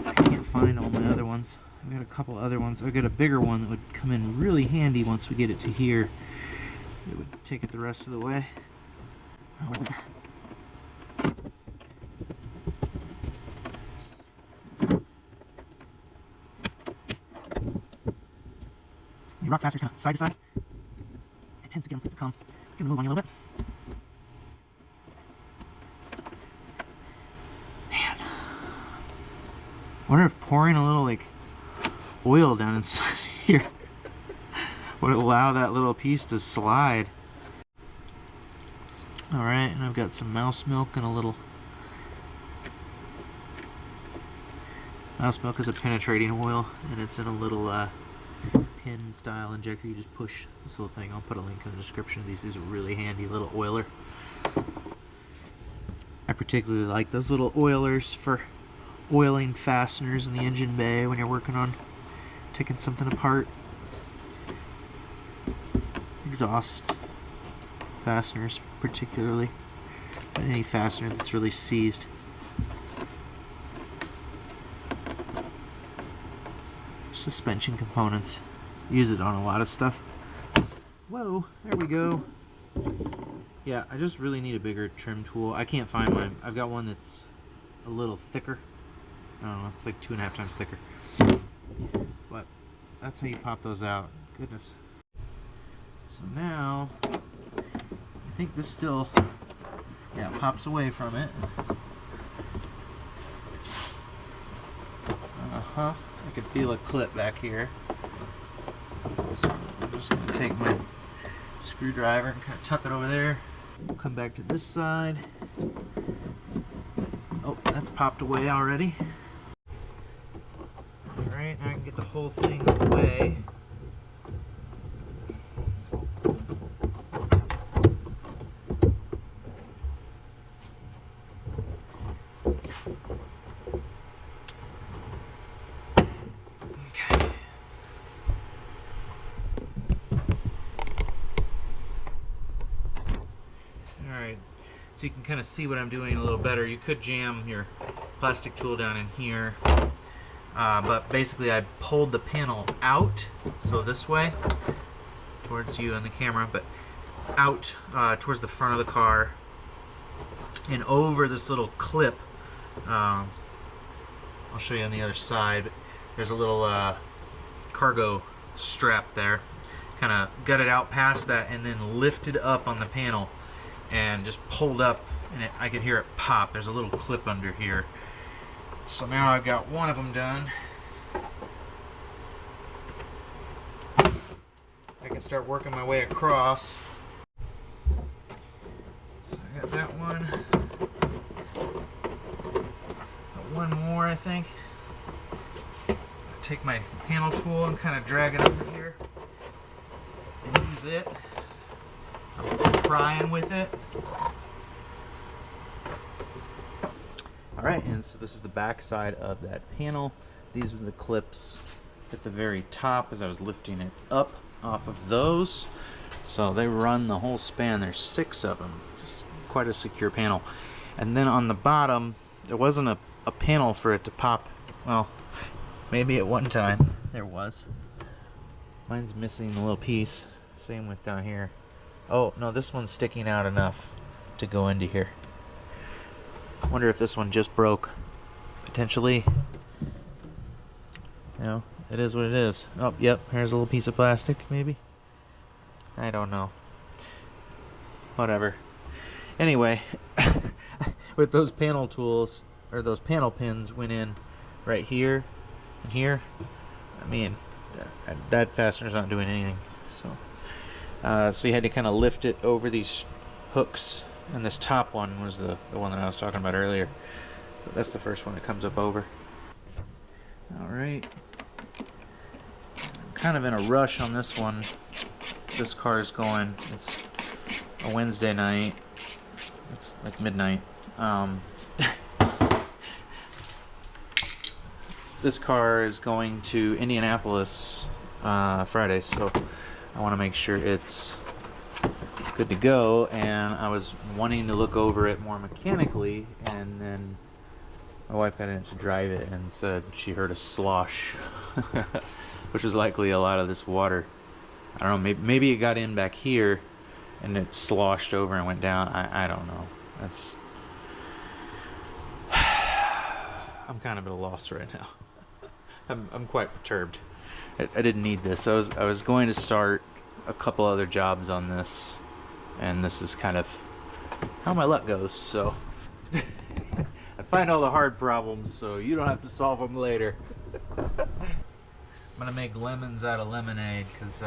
I can't find all my other ones. I've got a couple other ones. I've got a bigger one that would come in really handy once we get it to here. It would take it the rest of the way. You rock faster, kind of side to side. It tends to get them to come. Get them move on you a little bit. Man, wonder if pouring a little like oil down inside here would allow that little piece to slide. Alright, and I've got some mouse milk and a little... Mouse milk is a penetrating oil, and it's in a little pin style injector. You just push this little thing. I'll put a link in the description of these. These are really handy little oiler. I particularly like those little oilers for oiling fasteners in the engine bay when you're working on taking something apart. Exhaust fasteners particularly, but any fastener that's really seized. Suspension components. Use it on a lot of stuff. Whoa, there we go. Yeah, I just really need a bigger trim tool. I can't find mine. I've got one that's a little thicker. I don't know, it's like 2.5 times thicker. But that's how you pop those out. Goodness. So now, I think this still, yeah, pops away from it. Uh-huh. I can feel a clip back here. So I'm just going to take my screwdriver and kind of tuck it over there. We'll come back to this side. Oh, that's popped away already. Alright, now I can get the whole thing away. So you can kind of see what I'm doing a little better. You could jam your plastic tool down in here, but basically I pulled the panel out, so this way, towards you on the camera, but out towards the front of the car, and over this little clip. I'll show you on the other side, but there's a little cargo strap there. Kind of got it out past that and then lifted up on the panel and just pulled up, and I could hear it pop. There's a little clip under here. So now I've got one of them done. I can start working my way across. So I got that one. Got one more, I think. Take my panel tool and kind of drag it over here and use it. I'm prying with it. Alright, and so this is the back side of that panel. These are the clips at the very top as I was lifting it up off of those. So they run the whole span. There's 6 of them. It's quite a secure panel. And then on the bottom, there wasn't a panel for it to pop. Well, maybe at one time there was. Mine's missing a little piece. Same with down here. Oh, no, this one's sticking out enough to go into here. Wonder if this one just broke. Potentially. You know, it is what it is. Oh, yep, here's a little piece of plastic, maybe. I don't know. Whatever. Anyway, with those panel tools, or those panel pins went in right here and here. I mean, that fastener's not doing anything, so. So you had to kind of lift it over these hooks, and this top one was the one that I was talking about earlier. But that's the first one that comes up over. Alright. I'm kind of in a rush on this one. This car is going, it's a Wednesday night. It's like midnight. This car is going to Indianapolis Friday, so I want to make sure it's good to go, and I was wanting to look over it more mechanically, and then my wife got in to drive it and said she heard a slosh, which was likely a lot of this water. I don't know, maybe it got in back here and it sloshed over and went down. I don't know. That's I'm kind of at a loss right now. I'm quite perturbed. I didn't need this. I was going to start a couple other jobs on this, and this is kind of how my luck goes. So I find all the hard problems, so you don't have to solve them later. I'm gonna make lemons out of lemonade, because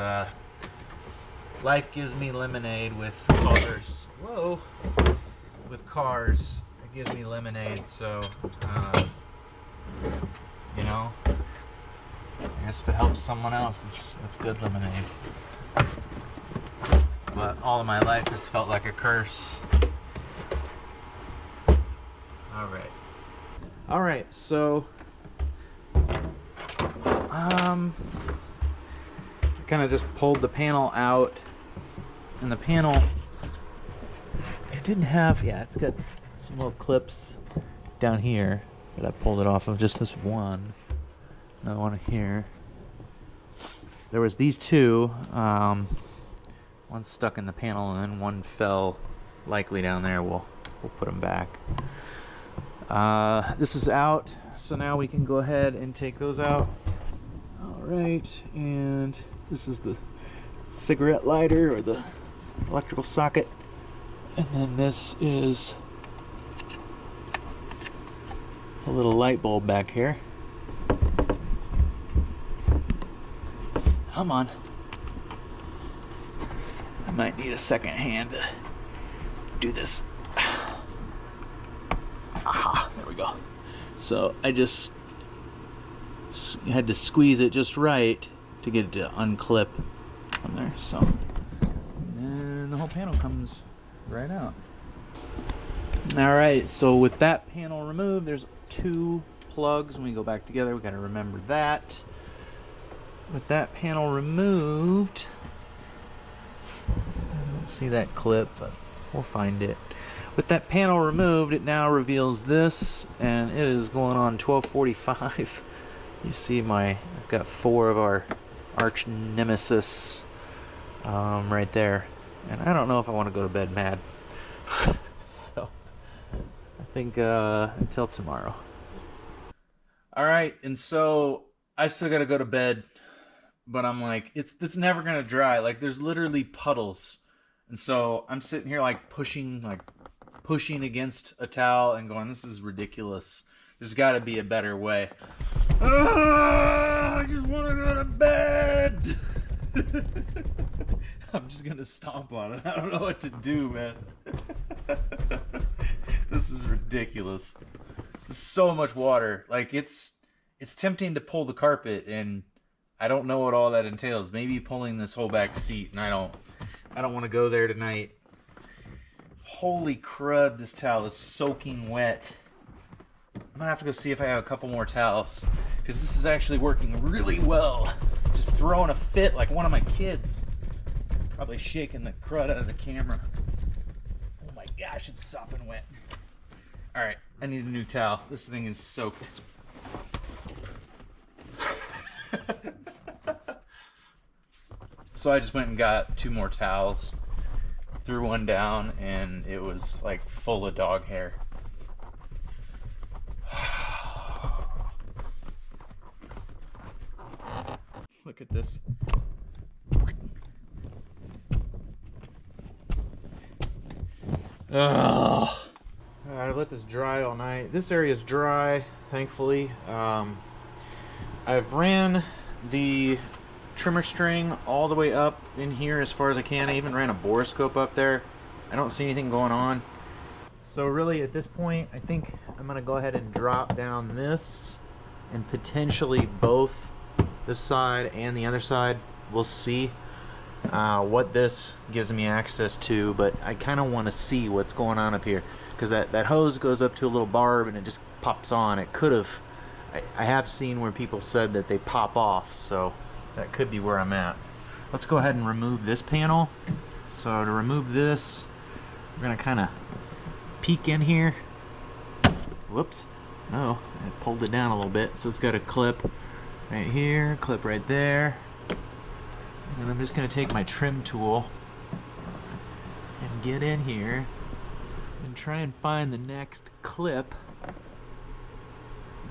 life gives me lemonade with cars. Whoa! With cars, it gives me lemonade. So you know, I guess if it helps someone else, it's good lemonade. But all of my life it's felt like a curse. Alright, so kind of just pulled the panel out, and the panel, it didn't have, yeah, it's got some little clips down here that I pulled it off of, just this one. Another one here. There was these two, one stuck in the panel and then one fell likely down there. We'll put them back. This is out, so now we can go ahead and take those out. Alright, and this is the cigarette lighter or the electrical socket, and then this is a little light bulb back here. Come on. I might need a second hand to do this. Aha, there we go. So I just had to squeeze it just right to get it to unclip on there. So, and then the whole panel comes right out. Alright, so with that panel removed, there's 2 plugs. When we go back together, we got to remember that. With that panel removed, I don't see that clip, but we'll find it. With that panel removed, it now reveals this, and it is going on 1245. You see I've got 4 of our arch nemesis right there, and I don't know if I want to go to bed mad. So I think until tomorrow. All right, and so I still got to go to bed, but I'm like, it's never gonna dry. Like, there's literally puddles, and so I'm sitting here like pushing against a towel and going, this is ridiculous. There's got to be a better way. I just want to go to bed. I'm just gonna stomp on it. I don't know what to do, man. This is ridiculous. There's so much water. Like, it's tempting to pull the carpet, and I don't know what all that entails. Maybe pulling this whole back seat, and I don't want to go there tonight. Holy crud, this towel is soaking wet. I'm gonna have to go see if I have a couple more towels, because this is actually working really well. Just throwing a fit like one of my kids. Probably shaking the crud out of the camera. Oh my gosh, it's sopping wet. Alright, I need a new towel. This thing is soaked. So I just went and got 2 more towels. Threw one down, and it was like full of dog hair. Look at this. Ugh. I let this dry all night. This area is dry, thankfully. I've ran the trimmer string all the way up in here as far as I can. I even ran a borescope up there. I don't see anything going on. So really at this point, I think I'm gonna go ahead and drop down this, and potentially both this side and the other side. We'll see what this gives me access to, but I kind of want to see what's going on up here, because that hose goes up to a little barb and it just pops on. It could have, I have seen where people said that they pop off, so that could be where I'm at. Let's go ahead and remove this panel. So to remove this, we're gonna kind of peek in here. Whoops. Oh, I pulled it down a little bit. So it's got a clip right here, clip right there. And I'm just gonna take my trim tool and get in here and try and find the next clip.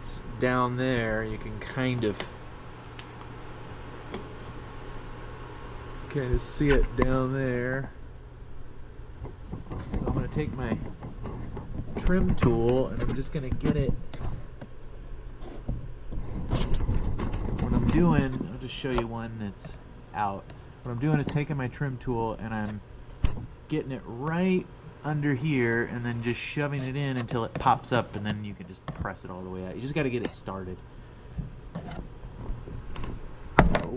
It's down there. You can kind of see it down there. So I'm going to take my trim tool and I'm just going to get it. What I'm doing, I'll just show you one that's out. What I'm doing is taking my trim tool and I'm getting it right under here and then just shoving it in until it pops up, and then you can just press it all the way out. You just got to get it started.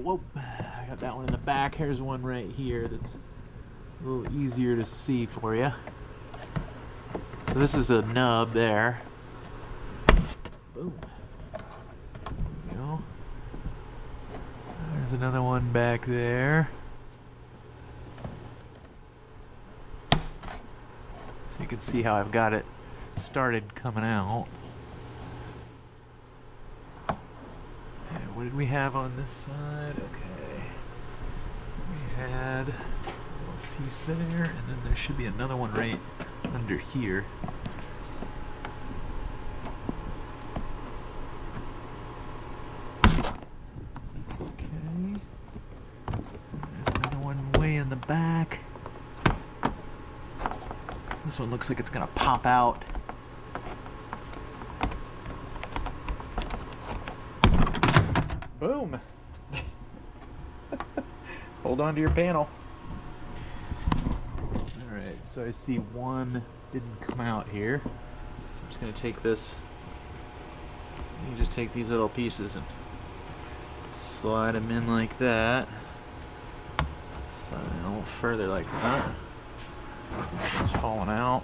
whoop, I got that one in the back. Here's one right here that's a little easier to see for you. So this is a nub there. Boom. There we go. There's another one back there. So you can see how I've got it started coming out. Okay, what did we have on this side? Okay. We had a little piece there, and then there should be another one right under here. Okay. There's another one way in the back. This one looks like it's gonna pop out. Boom! Hold on to your panel. Alright, so I see one didn't come out here. So I'm just gonna take this. You just take these little pieces and slide them in like that. Slide it a little further like that. This one's falling out.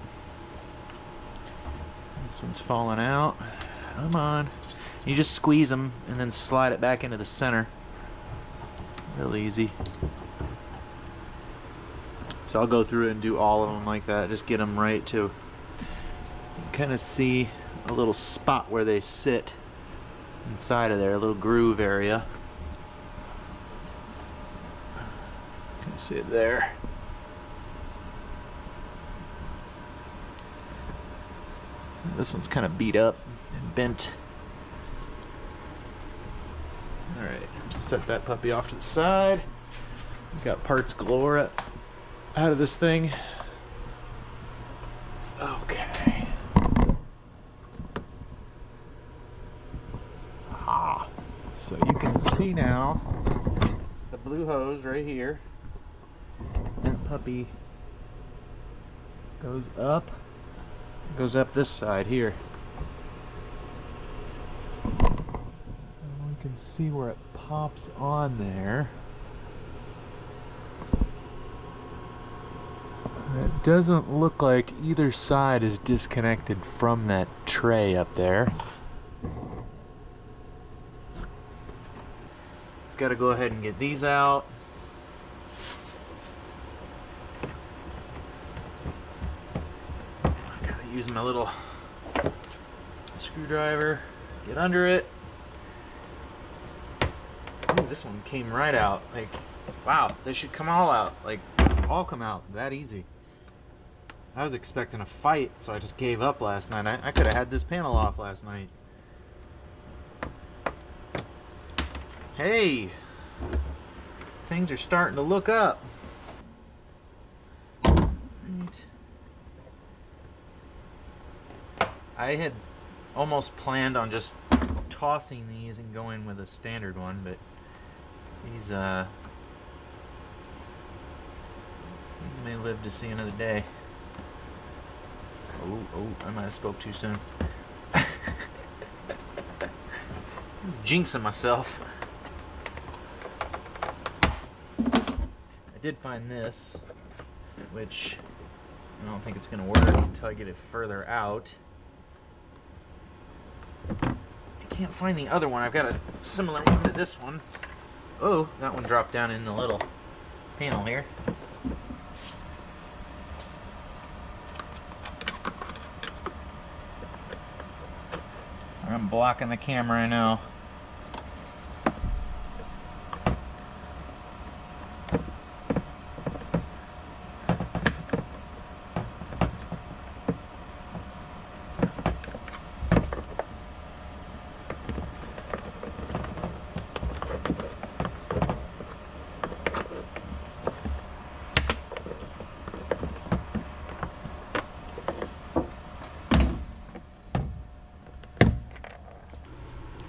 This one's falling out. Come on. You just squeeze them and then slide it back into the center. Real easy. So I'll go through and do all of them like that. Just get them right to. You can kind of see a little spot where they sit inside of there, a little groove area. You can see it there. This one's kind of beat up and bent. Alright, set that puppy off to the side. We've got parts galore out of this thing. Okay. Ah. So you can see now the blue hose right here. That puppy goes up this side here. And we can see where it pops on there. It doesn't look like either side is disconnected from that tray up there. Got to go ahead and get these out. Gotta use my little screwdriver, get under it. Ooh, this one came right out. Like, wow, this should come all out. Like, all come out that easy. I was expecting a fight, so I just gave up last night. I could have had this panel off last night. Hey, things are starting to look up. Right. I had almost planned on just tossing these and going with a standard one, but these may live to see another day. Oh, I might have spoke too soon. I was jinxing myself. I did find this, which I don't think it's going to work until I get it further out. I can't find the other one. I've got a similar one to this one. Oh, that one dropped down in the little panel here. I'm blocking the camera, I know.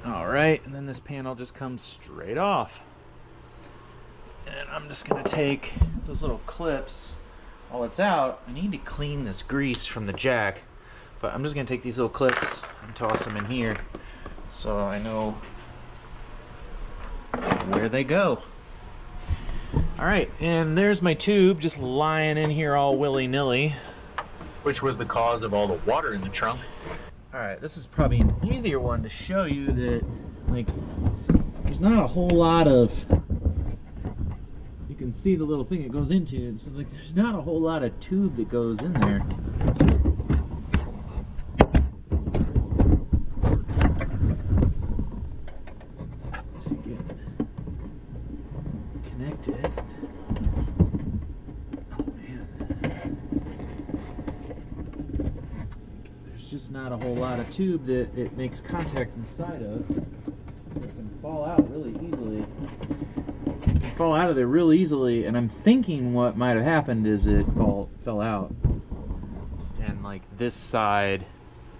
Alright, and then this panel just comes straight off. And I'm just going to take those little clips while it's out. I need to clean this grease from the jack, but I'm just going to take these little clips and toss them in here so I know where they go. All right, and there's my tube just lying in here all willy-nilly. Which was the cause of all the water in the trunk. All right, this is probably an easier one to show you that, like, there's not a whole lot of, you can see the little thing it goes into it, so like there's not a whole lot of tube that goes in there. Take it, connect it. Oh man. There's just not a whole lot of tube that it makes contact inside of, so it can fall out really easily. It can fall out of there real easily, and I'm thinking what might have happened is it fell out, and like this side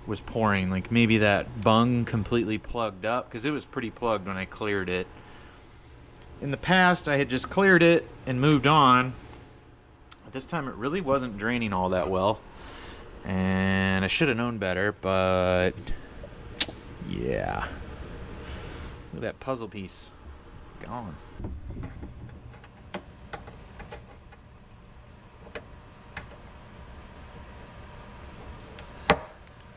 was pouring. Like maybe that bung completely plugged up, because it was pretty plugged when I cleared it. In the past, I had just cleared it and moved on. But this time, it really wasn't draining all that well. And I should have known better, but yeah. Look at that puzzle piece. Gone.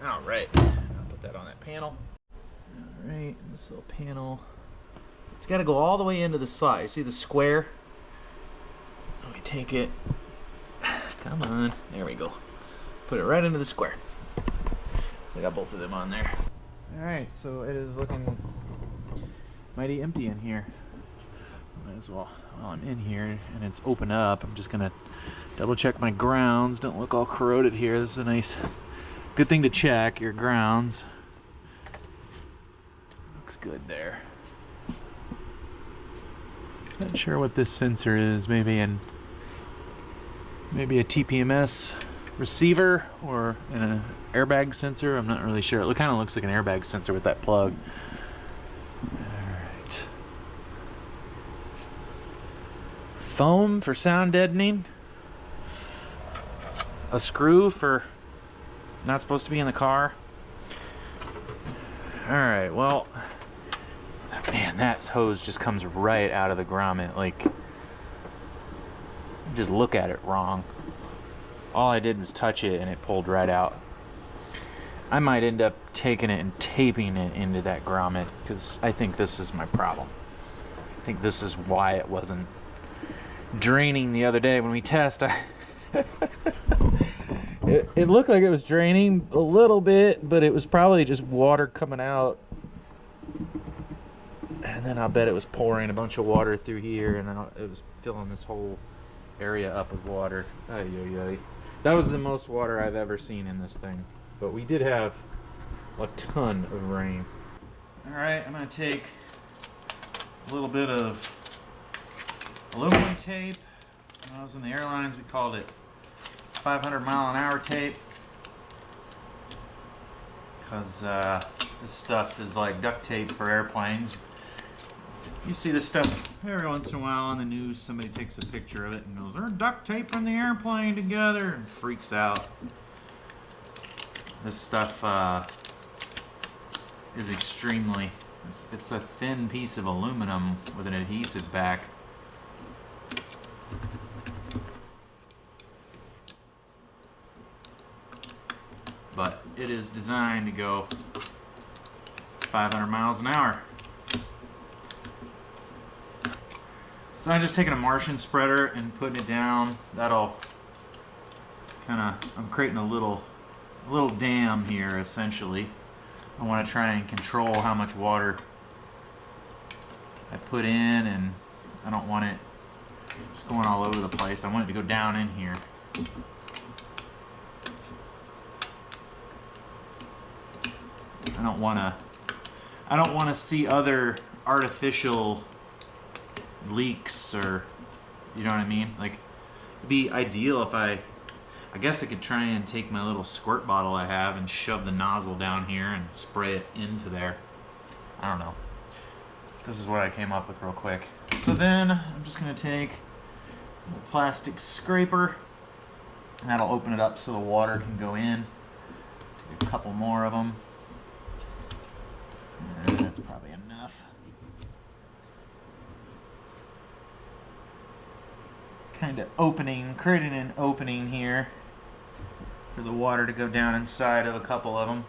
All right. I'll put that on that panel. All right, this little panel. It's got to go all the way into the slot. You see the square? Let me take it. Come on. There we go. Put it right into the square. So I got both of them on there. Alright, so it is looking mighty empty in here. Might as well, while I'm in here and it's open up, I'm just going to double check my grounds. Don't look all corroded here. This is a nice, good thing to check, your grounds. Looks good there. Not sure what this sensor is. Maybe a TPMS receiver or an airbag sensor. I'm not really sure. It kind of looks like an airbag sensor with that plug. Alright. Foam for sound deadening. A screw for not supposed to be in the car. Alright, well, man, that hose just comes right out of the grommet. Like, just look at it wrong. All I did was touch it and it pulled right out. I might end up taking it and taping it into that grommet, because I think this is my problem. I think this is why it wasn't draining the other day when we tested. It looked like it was draining a little bit, but it was probably just water coming out. And then I bet it was pouring a bunch of water through here, and it was filling this whole area up with water. Ay, ay, ay. That was the most water I've ever seen in this thing. But we did have a ton of rain. Alright, I'm going to take a little bit of aluminum tape. When I was in the airlines, we called it 500-mile-an-hour tape. Because this stuff is like duct tape for airplanes. You see this stuff every once in a while on the news. Somebody takes a picture of it and goes, "They're duct taping the airplane together," and freaks out. This stuff is extremely, it's a thin piece of aluminum with an adhesive back. But it is designed to go 500 miles an hour. So I'm just taking a Martian spreader and putting it down. That'll kind of, I'm creating a little dam here essentially. I want to try and control how much water I put in, and I don't want it just going all over the place. I want it to go down in here. I don't want to see other artificial leaks, or, you know what I mean? Like, it'd be ideal if I guess I could try and take my little squirt bottle I have and shove the nozzle down here and spray it into there. I don't know. This is what I came up with real quick. So then I'm just going to take a plastic scraper, and that'll open it up so the water can go in. Take a couple more of them. And that's probably enough. kind of creating an opening here for the water to go down inside of a couple of them.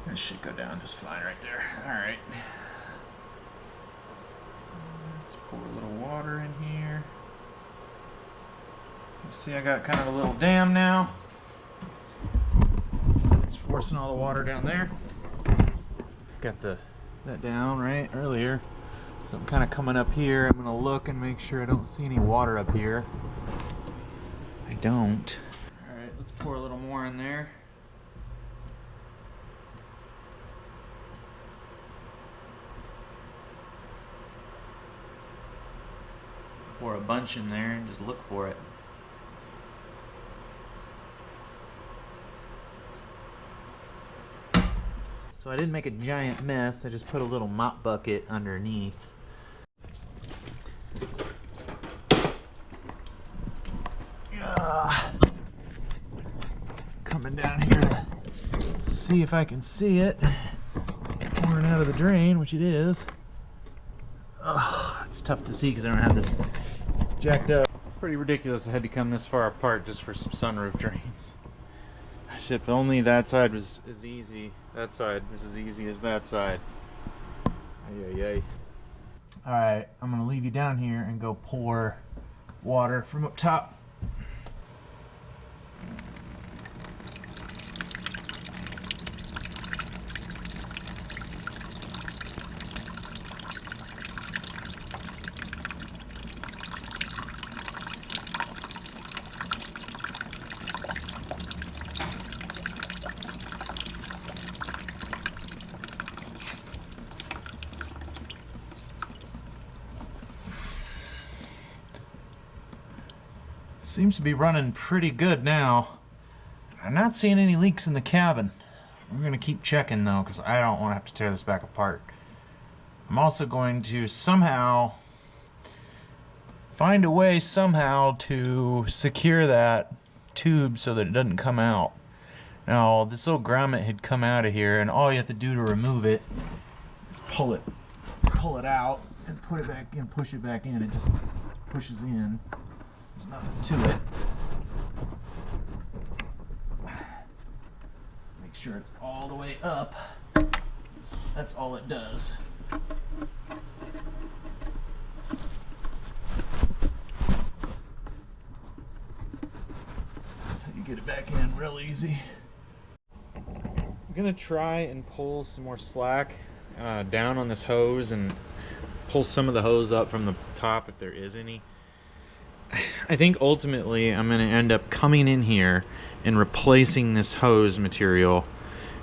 This should go down just fine right there. Alright. Let's pour a little water in here. You see I got kind of a little dam now. It's forcing all the water down there. Got that down right earlier. So I'm kind of coming up here. I'm going to look and make sure I don't see any water up here. I don't. Alright, let's pour a little more in there. Pour a bunch in there and just look for it. So I didn't make a giant mess, I just put a little mop bucket underneath. Coming down here to see if I can see it. Pouring out of the drain, which it is. It's tough to see because I don't have this jacked up. It's pretty ridiculous I had to come this far apart just for some sunroof drains. Shit, if only that side was as easy. That side was as easy as that side. Ay. Alright, I'm going to leave you down here and go pour water from up top. Seems to be running pretty good now. I'm not seeing any leaks in the cabin. We're going to keep checking though, because I don't want to have to tear this back apart. I'm also going to somehow find a way to secure that tube so that it doesn't come out. Now this little grommet had come out of here, and all you have to do to remove it is pull it out and put it back in, push it back in. It just pushes in. There's nothing to it. Make sure it's all the way up. That's all it does. That's how you get it back in real easy. I'm gonna try and pull some more slack down on this hose and pull some of the hose up from the top if there is any. I think ultimately I'm going to end up coming in here and replacing this hose material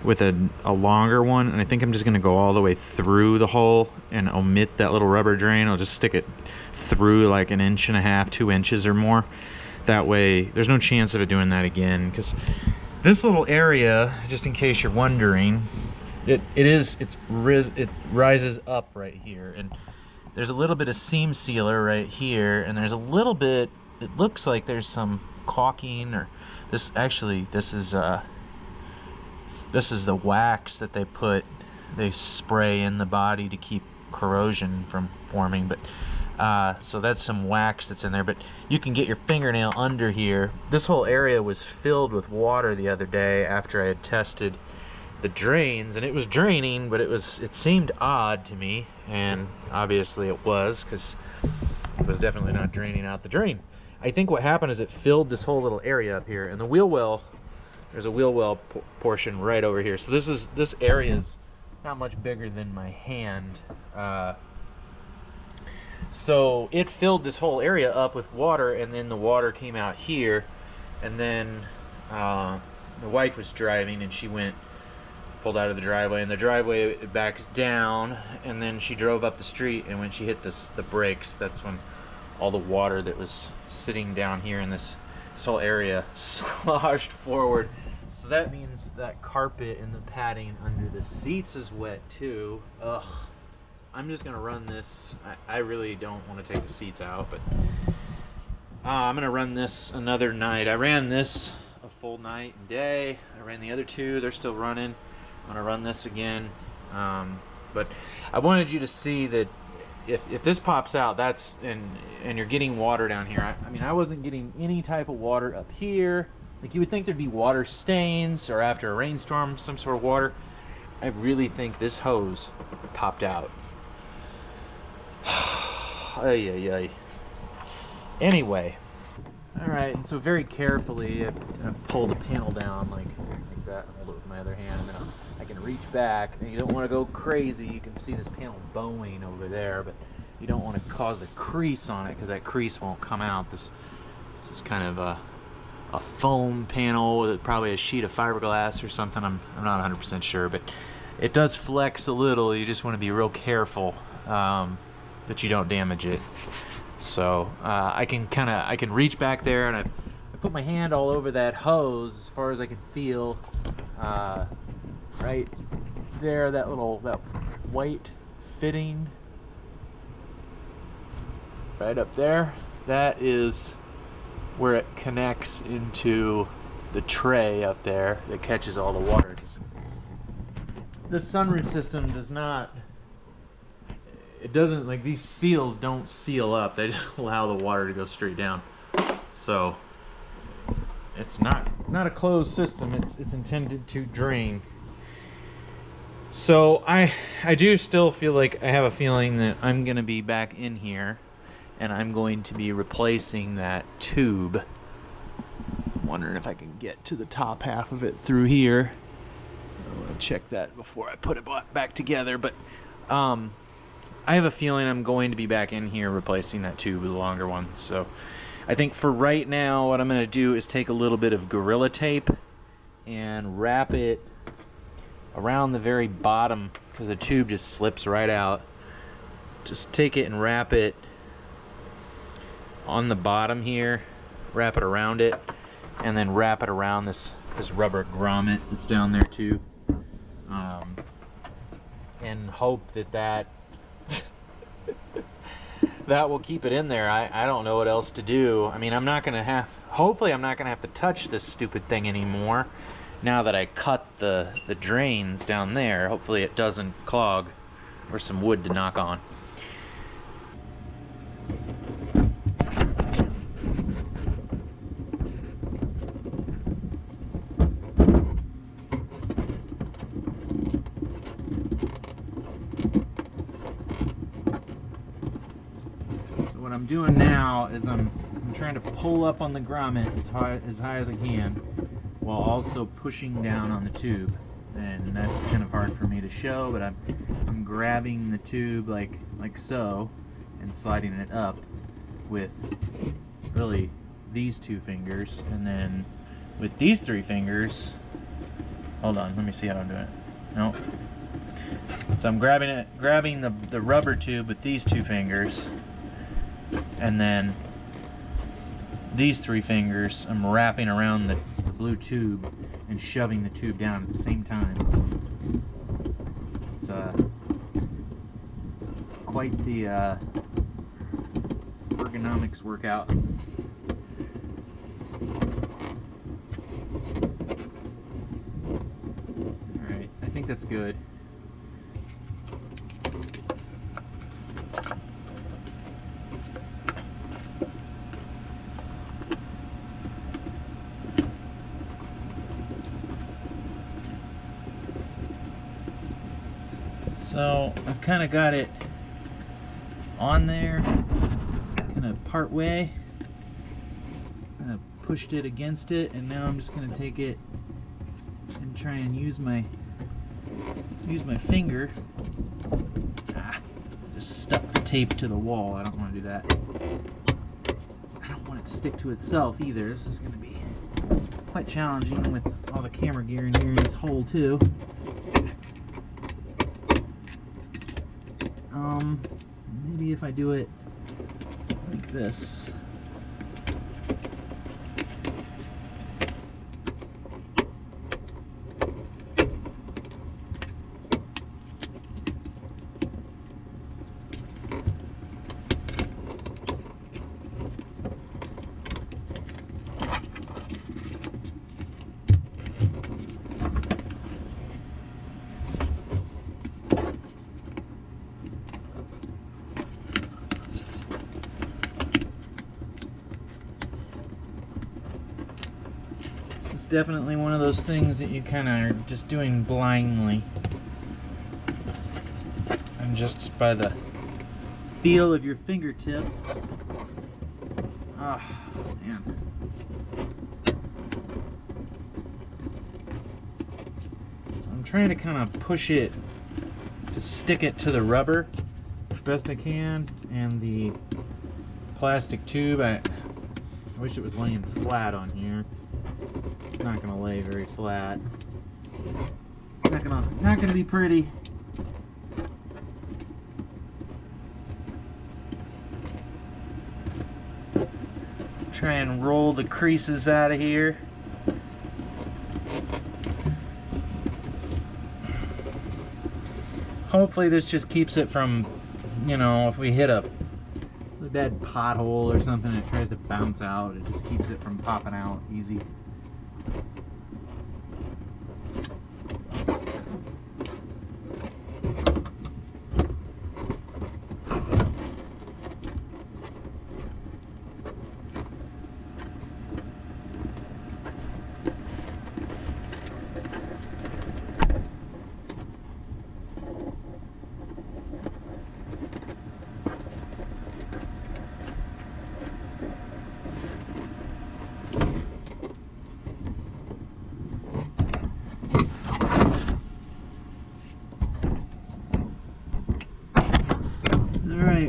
with a longer one, and I think I'm just going to go all the way through the hole and omit that little rubber drain. I'll just stick it through like 1.5 inches, 2 inches or more. That way there's no chance of it doing that again, because this little area, just in case you're wondering, it rises up right here, and there's a little bit of seam sealer right here, and there's a little bit, it looks like there's some caulking, or this is the wax that they spray in the body to keep corrosion from forming, but so that's some wax that's in there, but you can get your fingernail under here. This whole area was filled with water the other day after I had tested the drains, and it was draining, but it seemed odd to me, and obviously it was, because it was definitely not draining out the drain. I think what happened is it filled this whole little area up here, and the wheel well, there's a wheel well portion right over here, so this area is not much bigger than my hand. So it filled this whole area up with water, and then the water came out here, and then the wife was driving, and she pulled out of the driveway, and the driveway it backs down, and then she drove up the street, and when she hit the brakes, that's when all the water that was sitting down here in this whole area sloshed forward. So that means that carpet and the padding under the seats is wet too. Ugh. I'm just gonna run this. I really don't want to take the seats out, but I'm gonna run this another night. I ran this a full night and day. I ran the other two, they're still running. I'm gonna run this again. But I wanted you to see that if this pops out, that's and you're getting water down here. I mean, I wasn't getting any type of water up here. Like, you would think there'd be water stains, or after a rainstorm, some sort of water. I really think this hose popped out. Ay, ay, ay. Anyway, all right, and so very carefully I pull the panel down like that, and hold it with my other hand, and then I can reach back, and you don't want to go crazy. You can see this panel bowing over there, but you don't want to cause a crease on it, because that crease won't come out. This is kind of a foam panel with probably a sheet of fiberglass or something. I'm not 100% sure, but it does flex a little. You just want to be real careful that you don't damage it. So I can reach back there, and I put my hand all over that hose as far as I can feel. Right there, that white fitting right up there, that is where it connects into the tray up there that catches all the water. The sunroof system does not, it doesn't, like, these seals don't seal up, they just allow the water to go straight down. So it's not a closed system, it's intended to drain. So I do still feel like I have a feeling that I'm gonna be back in here, and I'm going to be replacing that tube. I'm wondering if I can get to the top half of it through here. I want to check that before I put it back together, but I have a feeling I'm going to be back in here replacing that tube with a longer one. So I think for right now, what I'm going to do is take a little bit of Gorilla Tape and wrap it around the very bottom, because the tube just slips right out. Just take it and wrap it on the bottom here, wrap it around it, and then wrap it around this rubber grommet that's down there too, and hope that that will keep it in there. I don't know what else to do. I mean, hopefully I'm not gonna have to touch this stupid thing anymore now that I cut the drains down there. Hopefully it doesn't clog, or some wood to knock on. What I'm doing now is I'm trying to pull up on the grommet as high as I can, while also pushing down on the tube, and that's kind of hard for me to show, but I'm grabbing the tube like so, and sliding it up with really these two fingers, and then with these three fingers, hold on, let me see how I'm doing it. Nope. So I'm grabbing the rubber tube with these two fingers, and then these three fingers I'm wrapping around the blue tube and shoving the tube down at the same time. It's quite the ergonomics workout. Alright, I think that's good. So I've kind of got it on there, kind of part way, kind of pushed it against it, and now I'm just going to take it and try and use my finger. Just stuck the tape to the wall. I don't want to do that. I don't want it to stick to itself either. This is going to be quite challenging with all the camera gear in here in this hole too. Maybe if I do it like this. It's definitely one of those things that you kind of are just doing blindly. And just by the feel of your fingertips. Oh, man. So I'm trying to kind of push it to stick it to the rubber as best I can, and the plastic tube, I wish it was laying flat on here. It's not gonna lay very flat. It's not gonna be pretty. Try and roll the creases out of here. Hopefully this just keeps it from, you know, if we hit a really bad pothole or something and it tries to bounce out, it just keeps it from popping out easy.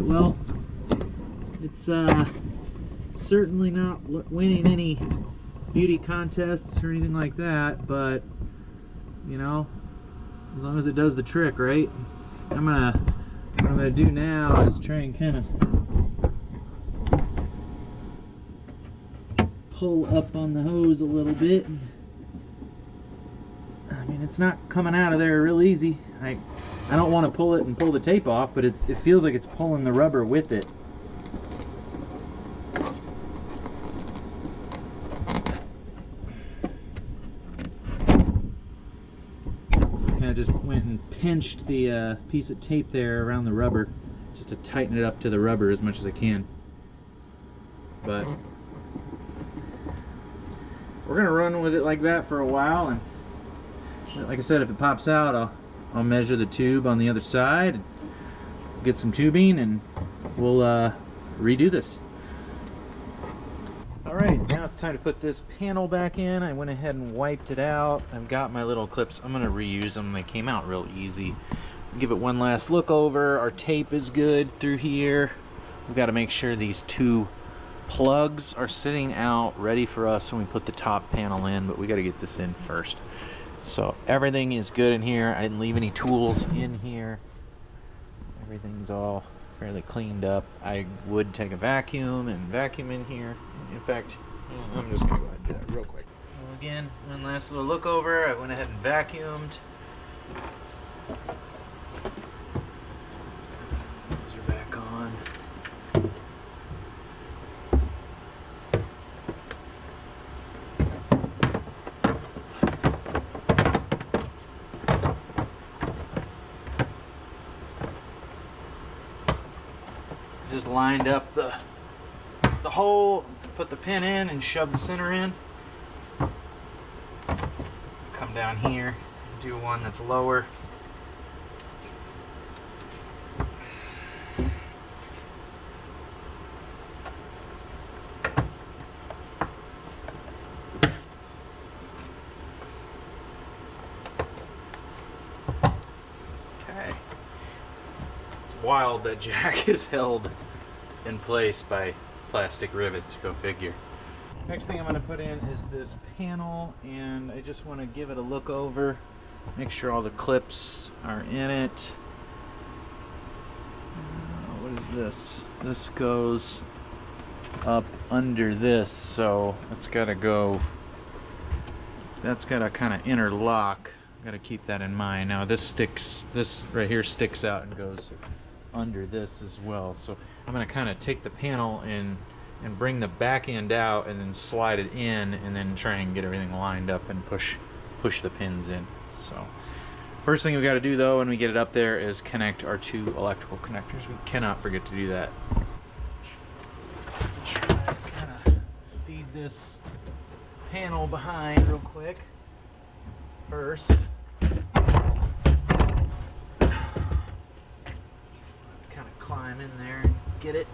Well, it's certainly not winning any beauty contests or anything like that, but you know, as long as it does the trick, right? What I'm gonna do now is try and kind of pull up on the hose a little bit. I mean, it's not coming out of there real easy. I don't want to pull it and pull the tape off, but it feels like it's pulling the rubber with it. Kind of just went and pinched the piece of tape there around the rubber just to tighten it up to the rubber as much as I can. But we're gonna run with it like that for a while, and like I said, if it pops out, I'll measure the tube on the other side, get some tubing, and we'll redo this. Alright, now it's time to put this panel back in. I went ahead and wiped it out. I've got my little clips. I'm going to reuse them. They came out real easy. Give it one last look over. Our tape is good through here. We've got to make sure these two plugs are sitting out ready for us when we put the top panel in, but we got to get this in first. So everything is good in here. I didn't leave any tools in here. Everything's all fairly cleaned up. I would take a vacuum and vacuum in here. In fact, I'm just gonna go ahead and do that real quick. Well, again, one last little look over. I went ahead and vacuumed. Those are back on. Just lined up the hole, put the pin in and shove the center in. Come down here, do one that's lower. Okay. It's wild that jack is held in place by plastic rivets, go figure. Next thing I'm going to put in is this panel, and I just want to give it a look over, make sure all the clips are in it. What is this? This goes up under this, so that's got to go, that's got to kind of interlock. Got to keep that in mind. Now this right here sticks out and goes under this as well, so I'm going to kind of take the panel and bring the back end out and then slide it in, and then try and get everything lined up and push the pins in. So first thing we got to do though when we get it up there is connect our two electrical connectors. We cannot forget to do that. Try to kind of feed this panel behind real quick first. Kind of climb in there and get it.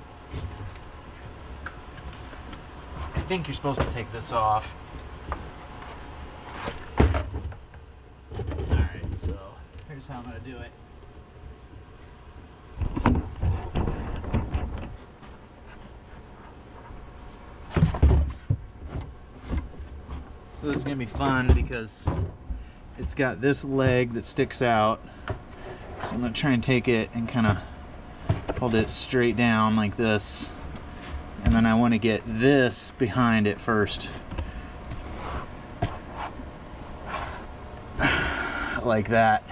I think you're supposed to take this off. Alright, so here's how I'm going to do it. So this is going to be fun because it's got this leg that sticks out. So I'm going to try and take it and kind of hold it straight down like this. And then I want to get this behind it first. Like that.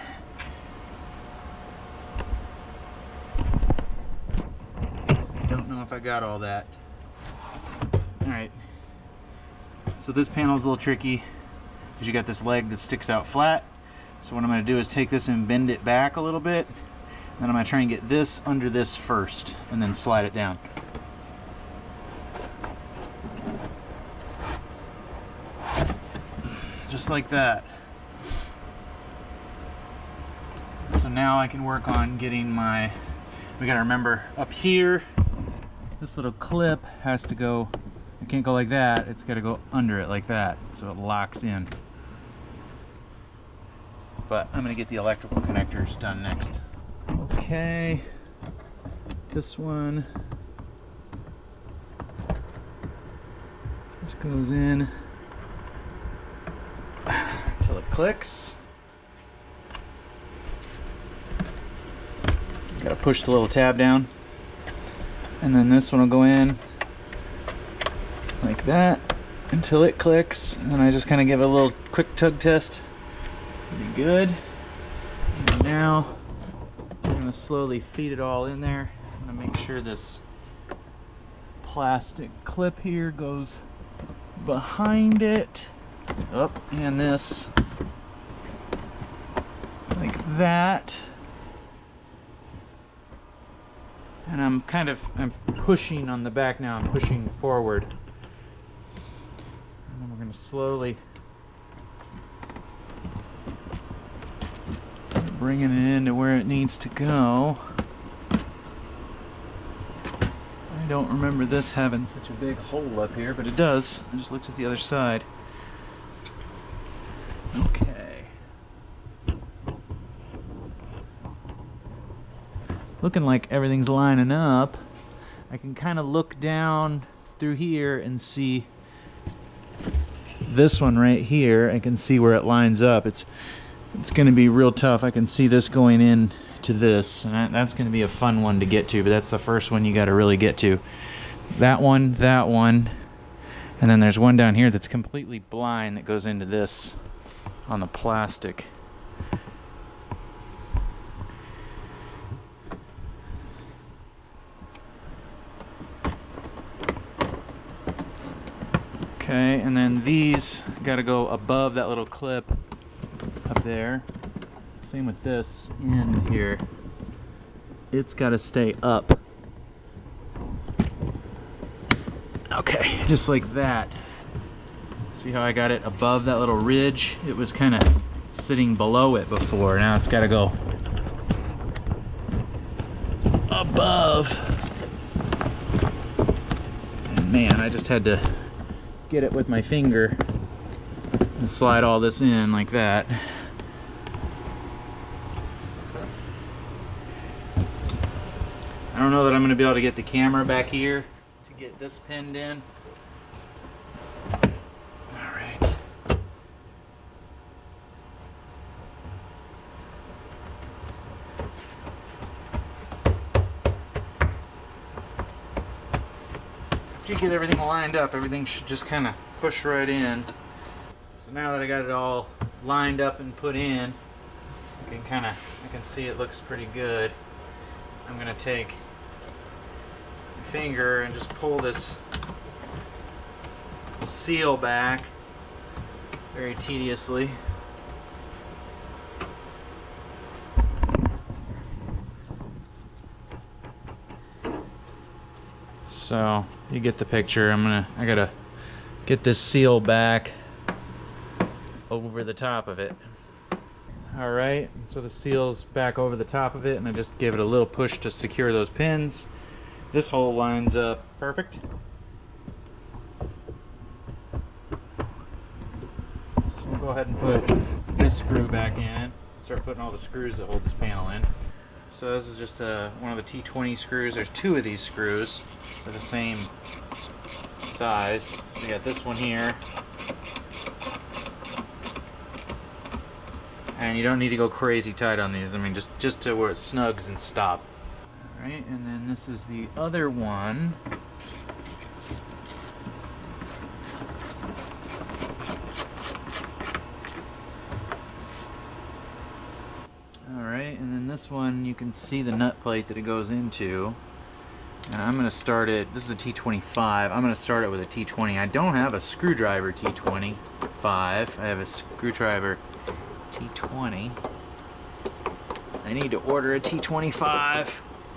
Don't know if I got all that. Alright. So this panel is a little tricky because you got this leg that sticks out flat. So what I'm going to do is take this and bend it back a little bit. And then I'm going to try and get this under this first and then slide it down. Just like that. So now I can work on getting my, we got to remember up here, this little clip has to go, it can't go like that, it's got to go under it like that so it locks in. But I'm going to get the electrical connectors done next. Okay, this one, this goes in until it clicks. Got to push the little tab down, and then this one will go in like that until it clicks, and then I just kind of give it a little quick tug test. Be good. And now I'm going to slowly feed it all in there. I'm going to make sure this plastic clip here goes behind it. Oh, and this like that. And I'm pushing on the back now. I'm pushing forward. And then we're going to slowly bringing it into where it needs to go. I don't remember this having such a big hole up here, but it does. I just looked at the other side. Okay. Looking like everything's lining up. I can kind of look down through here and see this one right here. I can see where it lines up. It's going to be real tough. I can see this going in to this, and that's going to be a fun one to get to, but that's the first one you got to really get to. That one, and then there's one down here that's completely blind that goes into this on the plastic. Okay, and then these got to go above that little clip up there. Same with this end here. It's got to stay up. Okay, just like that. See how I got it above that little ridge? It was kind of sitting below it before. Now it's got to go above. And man, I just had to get it with my finger and slide all this in like that. I don't know that I'm going to be able to get the camera back here to get this pinned in. Alright. After you get everything lined up, everything should just kind of push right in. So now that I got it all lined up and put in, I can see it looks pretty good. I'm going to take my finger and just pull this seal back very tediously. So you get the picture. I gotta get this seal back over the top of it. All right, so the seal's back over the top of it, and I just give it a little push to secure those pins. This hole lines up perfect. So we'll go ahead and put this screw back in. Start putting all the screws that hold this panel in. So this is just one of the T20 screws. There's two of these screws. They're the same size. So you got this one here. And you don't need to go crazy tight on these. I mean, just to where it snugs and stop. All right, and then this is the other one. All right, and then this one, you can see the nut plate that it goes into. And I'm gonna start it, this is a T25, I'm gonna start it with a T20. I don't have a screwdriver T25, I have a screwdriver T20. I need to order a T25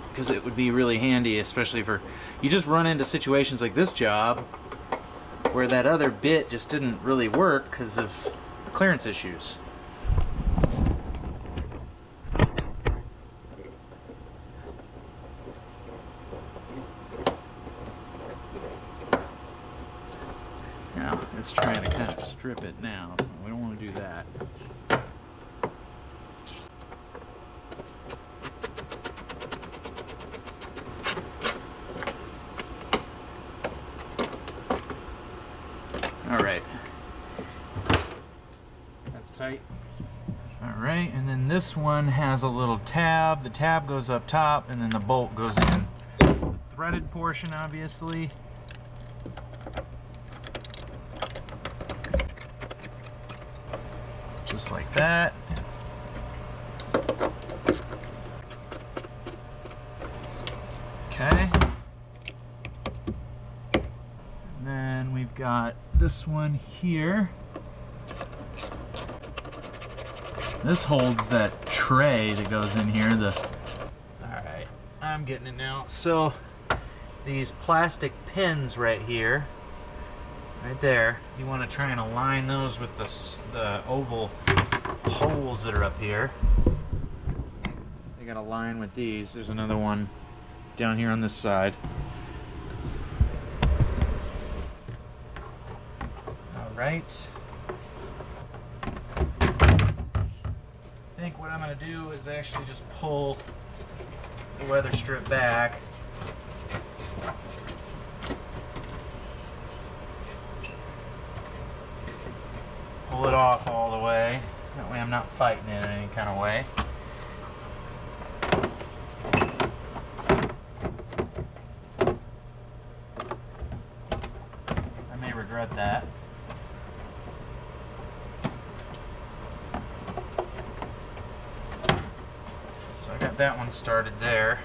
because it would be really handy, especially for, you just run into situations like this job where that other bit just didn't really work because of clearance issues. Now, it's trying to kind of strip it now, so we don't want to do that. Alright. That's tight. Alright, and then this one has a little tab. The tab goes up top, and then the bolt goes in. The threaded portion, obviously. Just like that. Okay. And then we've got this one here. This holds that tray that goes in here. Alright, I'm getting it now. So these plastic pins right here, right there, you want to try and align those with the oval holes that are up here. They got to line with these. There's another one down here on this side. Alright. I think what I'm going to do is actually just pull the weather strip back. Pull it off all the way. That way I'm not fighting it in any kind of way. I may regret that. So I got that one started there.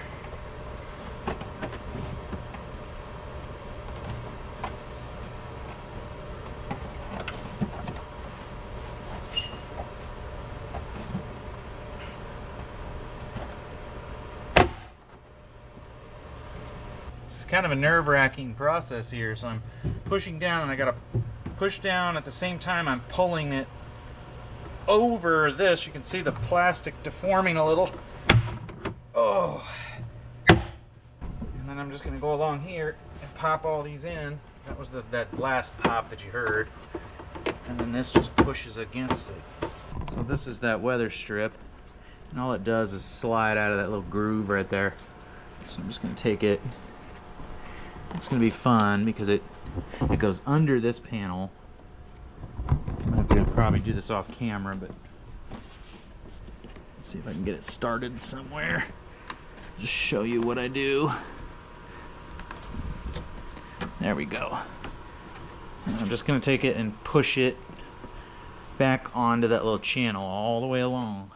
Kind of a nerve-wracking process here, so I'm pushing down and I gotta push down at the same time I'm pulling it over this. You can see the plastic deforming a little. Oh, and then I'm just gonna go along here and pop all these in. That was that last pop that you heard, and then this just pushes against it. So this is that weather strip, and all it does is slide out of that little groove right there. So I'm just gonna take it. It's going to be fun because it goes under this panel. So I'm going to have to probably do this off camera, but let's see if I can get it started somewhere. Just show you what I do. There we go. And I'm just going to take it and push it back onto that little channel all the way along.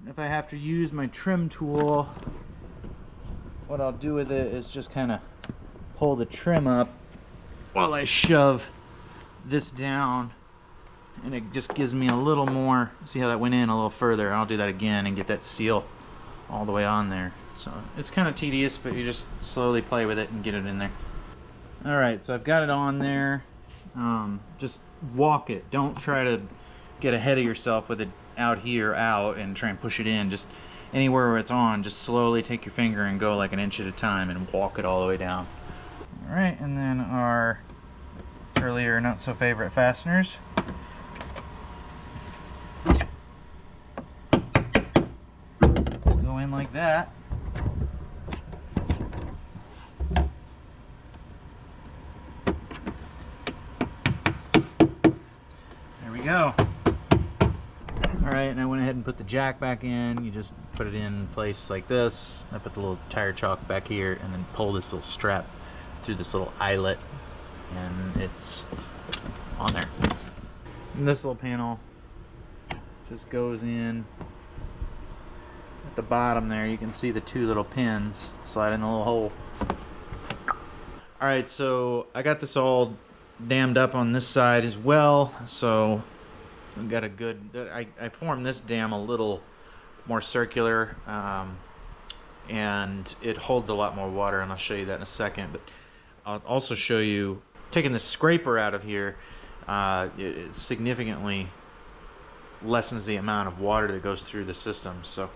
If I have to use my trim tool, what I'll do with it is just kind of pull the trim up while I shove this down, and it just gives me a little more. See how that went in a little further? I'll do that again and get that seal all the way on there. So it's kind of tedious, but you just slowly play with it and get it in there. Alright, so I've got it on there. Just walk it. Don't try to get ahead of yourself with it out here, out, and try and push it in. Just anywhere where it's on, just slowly take your finger and go like an inch at a time and walk it all the way down. All right, and then our earlier not so favorite fasteners. Go in like that. There we go. Alright, and I went ahead and put the jack back in. You just put it in place like this. I put the little tire chalk back here and then pull this little strap through this little eyelet, and it's on there. And this little panel just goes in at the bottom there. You can see the two little pins slide in the little hole. Alright, so I got this all dammed up on this side as well, so I've got a good, I formed this dam a little more circular, and it holds a lot more water, and I'll show you that in a second. But I'll also show you, taking the scraper out of here, it significantly lessens the amount of water that goes through the system. So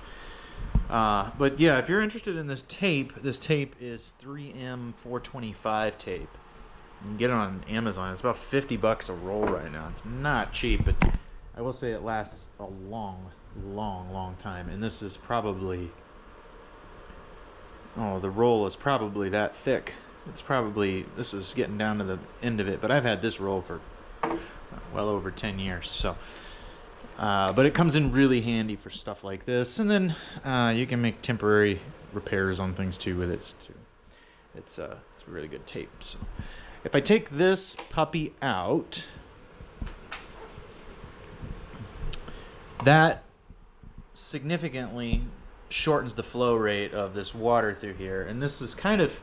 but yeah, if you're interested in this tape is 3M 425 tape. You can get it on Amazon. It's about 50 bucks a roll right now. It's not cheap, but I will say it lasts a long time. And this is probably, oh, the roll is probably that thick. It's probably, this is getting down to the end of it, but I've had this roll for well over 10 years. So but it comes in really handy for stuff like this, and then you can make temporary repairs on things too with it too. It's a really good tape. So if I take this puppy out, that significantly shortens the flow rate of this water through here, and this is kind of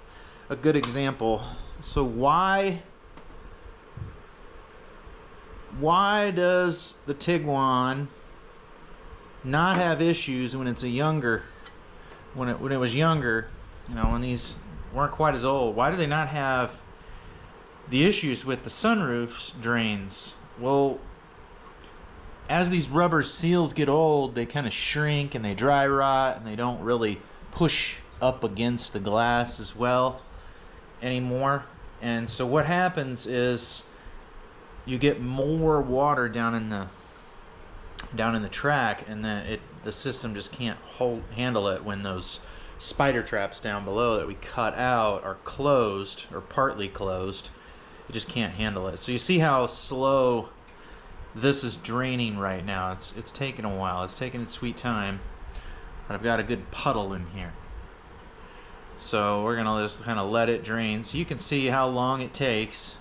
a good example. So why does the Tiguan not have issues when it's a younger, when it was younger, you know, when these weren't quite as old? Why do they not have the issues with the sunroof's drains? Well, as these rubber seals get old, they kind of shrink and they dry rot, and they don't really push up against the glass as well anymore. And so what happens is you get more water down in the track, and then the system just can't handle it when those spider traps down below that we cut out are closed or partly closed. It just can't handle it. So you see how slow this is draining right now. It's taking a while. It's taking its sweet time, but I've got a good puddle in here. So we're gonna just kind of let it drain so you can see how long it takes.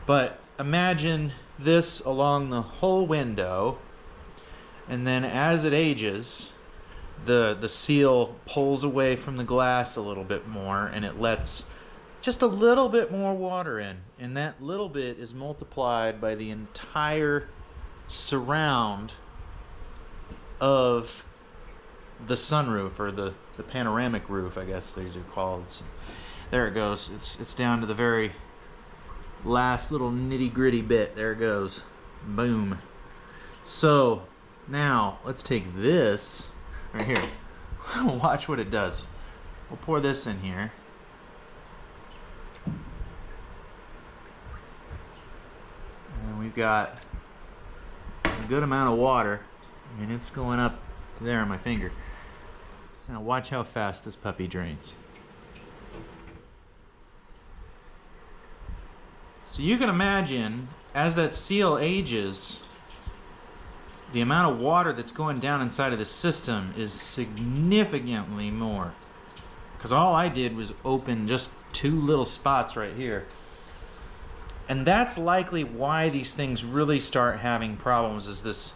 But imagine this along the whole window, and then as it ages, the seal pulls away from the glass a little bit more, and it lets just a little bit more water in, and that little bit is multiplied by the entire surround of the sunroof, or the panoramic roof, I guess these are called. So there it goes. It's down to the very last little nitty-gritty bit. There it goes. Boom. So now let's take this right here. Watch what it does. We'll pour this in here. And we've got a good amount of water. I mean, it's going up there on my finger. Now watch how fast this puppy drains. So you can imagine, as that seal ages, the amount of water that's going down inside of the system is significantly more. Because all I did was open just two little spots right here. And that's likely why these things really start having problems, is this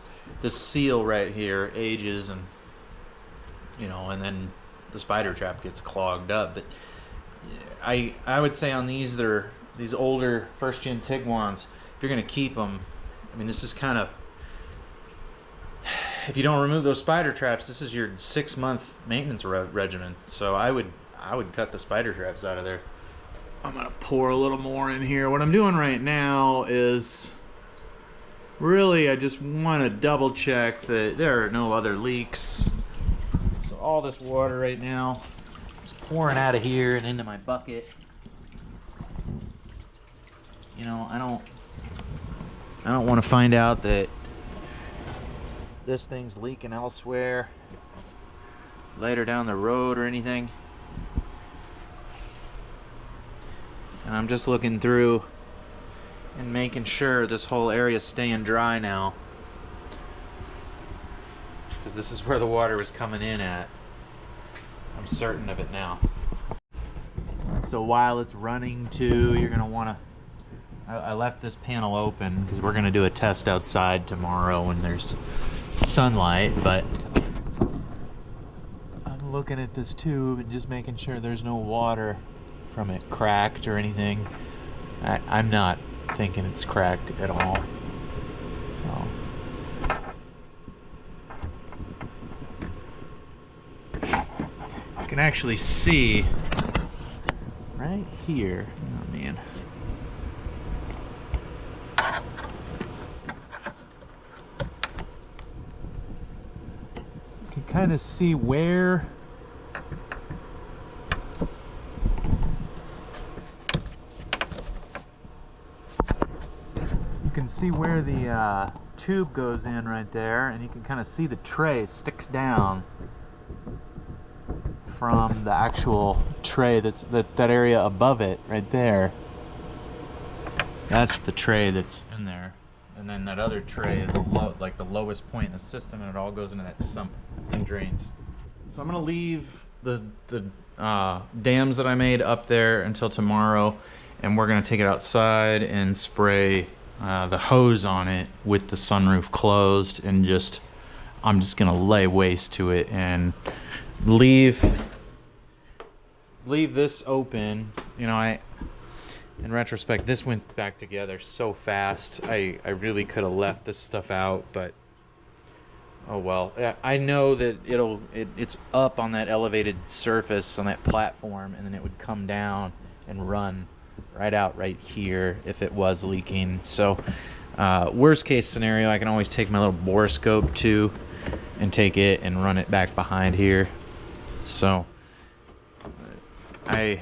seal right here ages, and you know, and then the spider trap gets clogged up. But I would say on these older first-gen Tiguans, if you're going to keep them, I mean, this is kind of, if you don't remove those spider traps, this is your 6-month maintenance regimen. So I would cut the spider traps out of there I'm gonna pour a little more in here. What I'm doing right now is really I just want to double check that there are no other leaks. So all this water right now is pouring out of here and into my bucket. You know, I don't want to find out that this thing's leaking elsewhere later down the road or anything. And I'm just looking through and making sure this whole area is staying dry now, because this is where the water was coming in at. I'm certain of it now. So while it's running too, you're gonna want to, I left this panel open because we're gonna do a test outside tomorrow when there's sunlight, but I'm looking at this tube and just making sure there's no water from it cracked or anything. I'm not thinking it's cracked at all. So you can actually see right here. Oh man. You can kind of see where the tube goes in right there, and you can kind of see the tray sticks down from the actual tray. That's that area above it right there. That's the tray that's in there, and then that other tray is like the lowest point in the system, and it all goes into that sump and drains. So I'm gonna leave the dams that I made up there until tomorrow, and we're gonna take it outside and spray the hose on it with the sunroof closed, and I'm just gonna lay waste to it and leave this open. You know, in retrospect, this went back together so fast. I really could have left this stuff out, but oh well. I know that it's up on that elevated surface on that platform, and then it would come down and run right out right here if it was leaking. So worst case scenario, I can always take my little borescope too and take it and run it back behind here. So I'm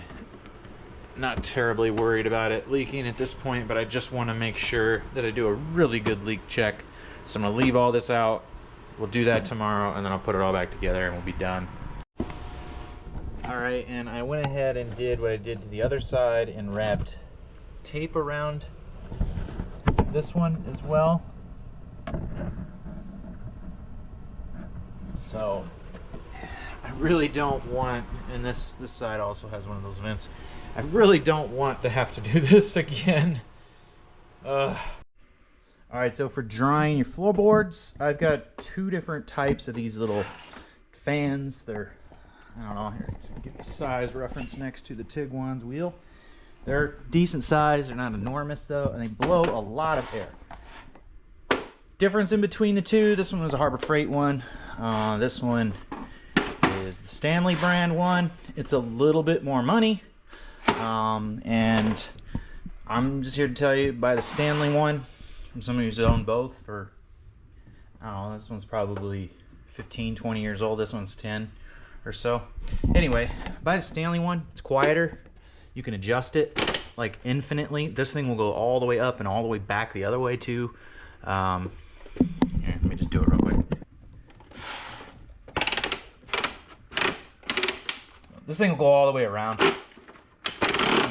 not terribly worried about it leaking at this point, but I just want to make sure that I do a really good leak check. So I'm gonna leave all this out. We'll do that tomorrow, and then I'll put it all back together and we'll be done. Alright, and I went ahead and did what I did to the other side and wrapped tape around this one as well. So I really don't want, and this side also has one of those vents, I really don't want to have to do this again. Alright, so for drying your floorboards, I've got two different types of these little fans. They're, I don't know, here, give a size reference next to the Tiguan's wheel. They're decent size, they're not enormous though, and they blow a lot of air. Difference in between the two, this one was a Harbor Freight one. This one is the Stanley brand one. It's a little bit more money. And I'm just here to tell you, buy the Stanley one from somebody who's owned both for, I don't know, this one's probably 15, 20 years old. This one's 10 or so. Anyway, buy the Stanley one. It's quieter. You can adjust it like infinitely. This thing will go all the way up and all the way back the other way too. Here, let me just do it real quick. This thing will go all the way around.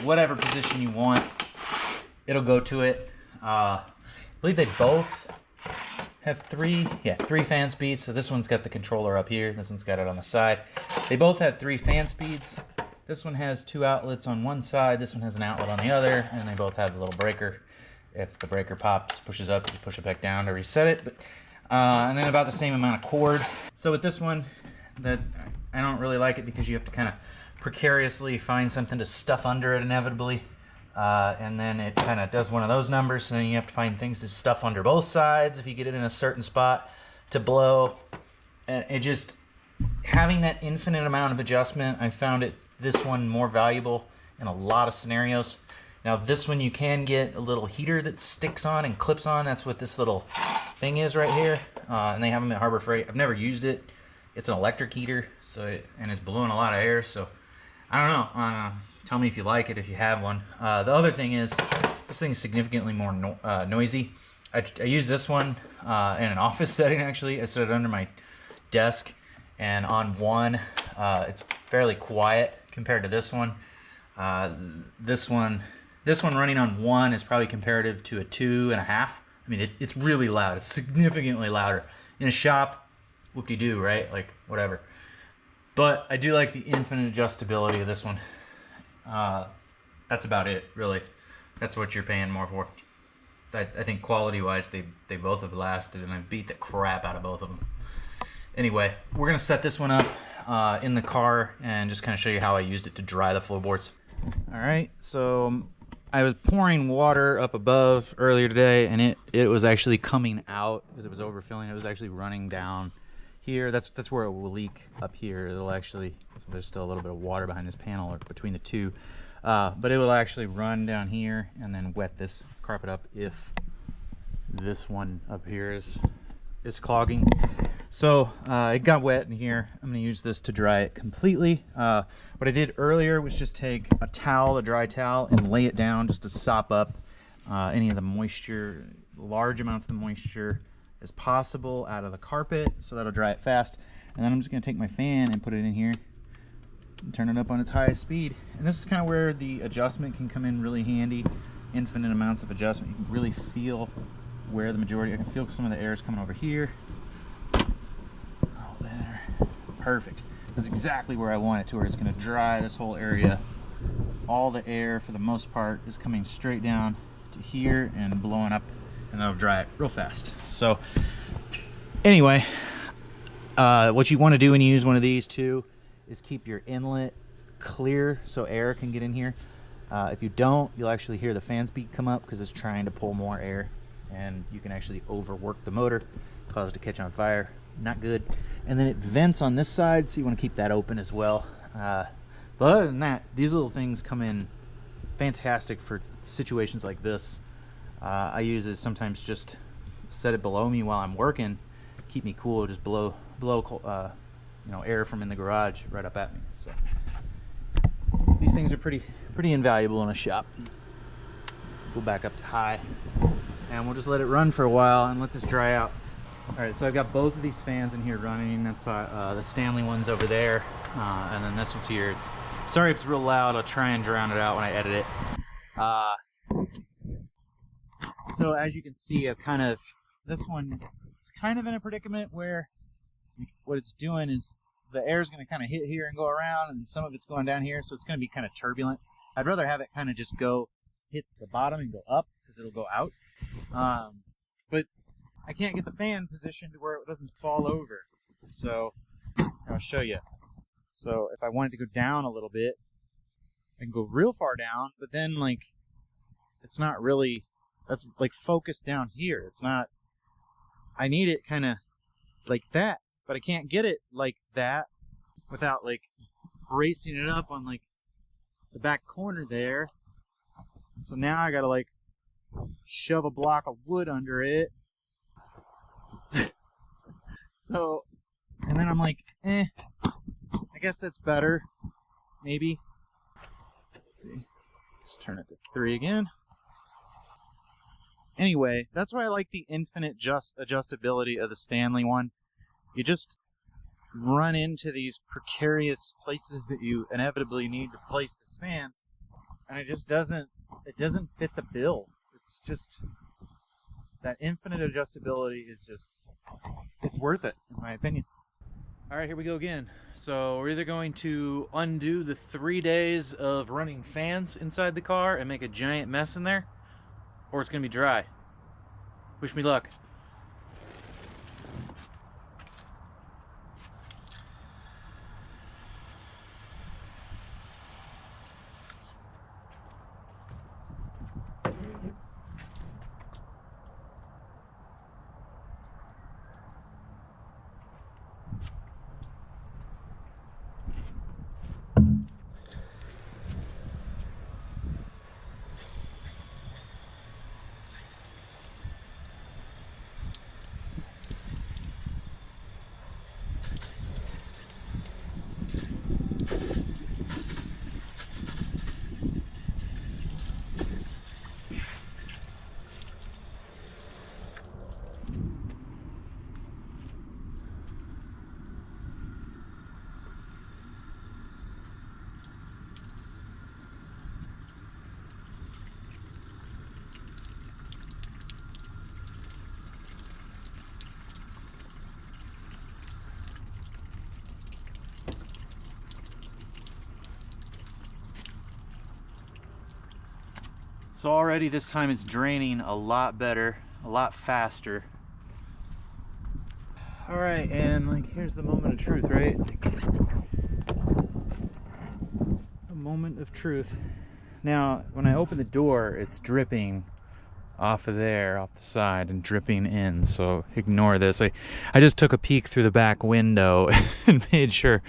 Whatever position you want, it'll go to it. I believe they both have three fan speeds. So this one's got the controller up here. This one's got it on the side. They both have 3 fan speeds. This one has 2 outlets on one side. This one has an outlet on the other. And they both have the little breaker. If the breaker pops, pushes up, you push it back down to reset it. But and then about the same amount of cord. So with this one, that I don't really like it because you have to kind of precariously find something to stuff under it inevitably. And then it kind of does one of those numbers, and then you have to find things to stuff under both sides if you get it in a certain spot to blow. And it just, having that infinite amount of adjustment, I found this one more valuable in a lot of scenarios. Now this one you can get a little heater that sticks on and clips on. That's what this little thing is right here. And they have them at Harbor Freight. I've never used it. It's an electric heater, and it's blowing a lot of air. So I don't know. Tell me if you like it if you have one. The other thing is this thing is significantly more noisy. I use this one in an office setting actually. I set it under my desk, and on one it's fairly quiet compared to this one. This one running on 1 is probably comparative to a 2.5. I mean, it's really loud. It's significantly louder. In a shop, whoop-de-doo, right? Like, whatever. But I do like the infinite adjustability of this one. That's about it, really. That's what you're paying more for. I think quality-wise, they both have lasted, and I beat the crap out of both of them. Anyway, we're going to set this one up in the car and just kind of show you how I used it to dry the floorboards. Alright, so I was pouring water up above earlier today, and it was actually coming out because it was overfilling. It was actually running down here. That's where it will leak up here. It'll actually, so there's still a little bit of water behind this panel or between the two. But it will actually run down here and then wet this carpet up if this one up here is clogging. So it got wet in here. I'm going to use this to dry it completely. What I did earlier was just take a towel, a dry towel, and lay it down just to sop up any of the moisture, large amounts of the moisture as possible out of the carpet, so that'll dry it fast. And then I'm just going to take my fan and put it in here and turn it up on its highest speed. And this is kind of where the adjustment can come in really handy. Infinite amounts of adjustment. You can really feel where the majority, I can feel some of the air is coming over here. Oh, there. Perfect. That's exactly where I want it to, where it's going to dry this whole area. All the air, for the most part, is coming straight down to here and blowing up, and that'll dry it real fast. So anyway, what you want to do when you use one of these too is keep your inlet clear so air can get in here. If you don't, you'll actually hear the fan speed come up because it's trying to pull more air, and you can actually overwork the motor, cause it to catch on fire. Not good. And then it vents on this side, so you want to keep that open as well. But other than that, these little things come in fantastic for situations like this. I use it sometimes, just set it below me while I'm working, keep me cool, just blow air from in the garage right up at me. So these things are pretty invaluable in a shop. Go back up to high, and we'll just let it run for a while and let this dry out. All right, so I've got both of these fans in here running. That's the Stanley one's over there, and then this one's here. Sorry if it's real loud. I'll try and drown it out when I edit it. So as you can see, this one is kind of in a predicament where what it's doing is the air is going to kind of hit here and go around, and some of it's going down here, so it's going to be kind of turbulent. I'd rather have it kind of just hit the bottom and go up, because it'll go out. But I can't get the fan positioned where it doesn't fall over. So I'll show you. So if I want it to go down a little bit, I can go real far down, but then it's not really, that's focused down here. It's not, I need it kind of like that, but I can't get it like that without bracing it up on the back corner there. So now I gotta shove a block of wood under it. So, and then I'm I guess that's better, maybe. Let's see, let's turn it to 3 again. Anyway, that's why I like the infinite adjustability of the Stanley one. You just run into these precarious places that you inevitably need to place this fan, and it doesn't fit the bill. It's just, that infinite adjustability is just, it's worth it, in my opinion. All right, here we go again. So we're either going to undo the 3 days of running fans inside the car and make a giant mess in there, or it's going to be dry. Wish me luck. So already this time it's draining a lot better, a lot faster. All right, and like here's the moment of truth, right? Like, a moment of truth. Now, when I open the door, it's dripping off of there, off the side, and dripping in, so ignore this. I just took a peek through the back window and made sure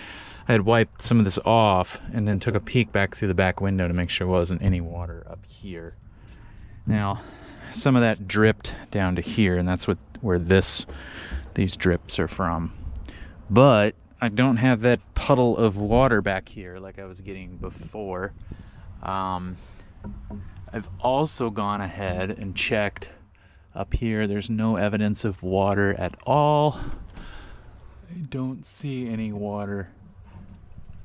I had wiped some of this off, and then took a peek back through the back window to make sure there wasn't any water up here. Now, some of that dripped down to here, and that's where these drips are from. But I don't have that puddle of water back here like I was getting before. I've also gone ahead and checked up here. There's no evidence of water at all. I don't see any water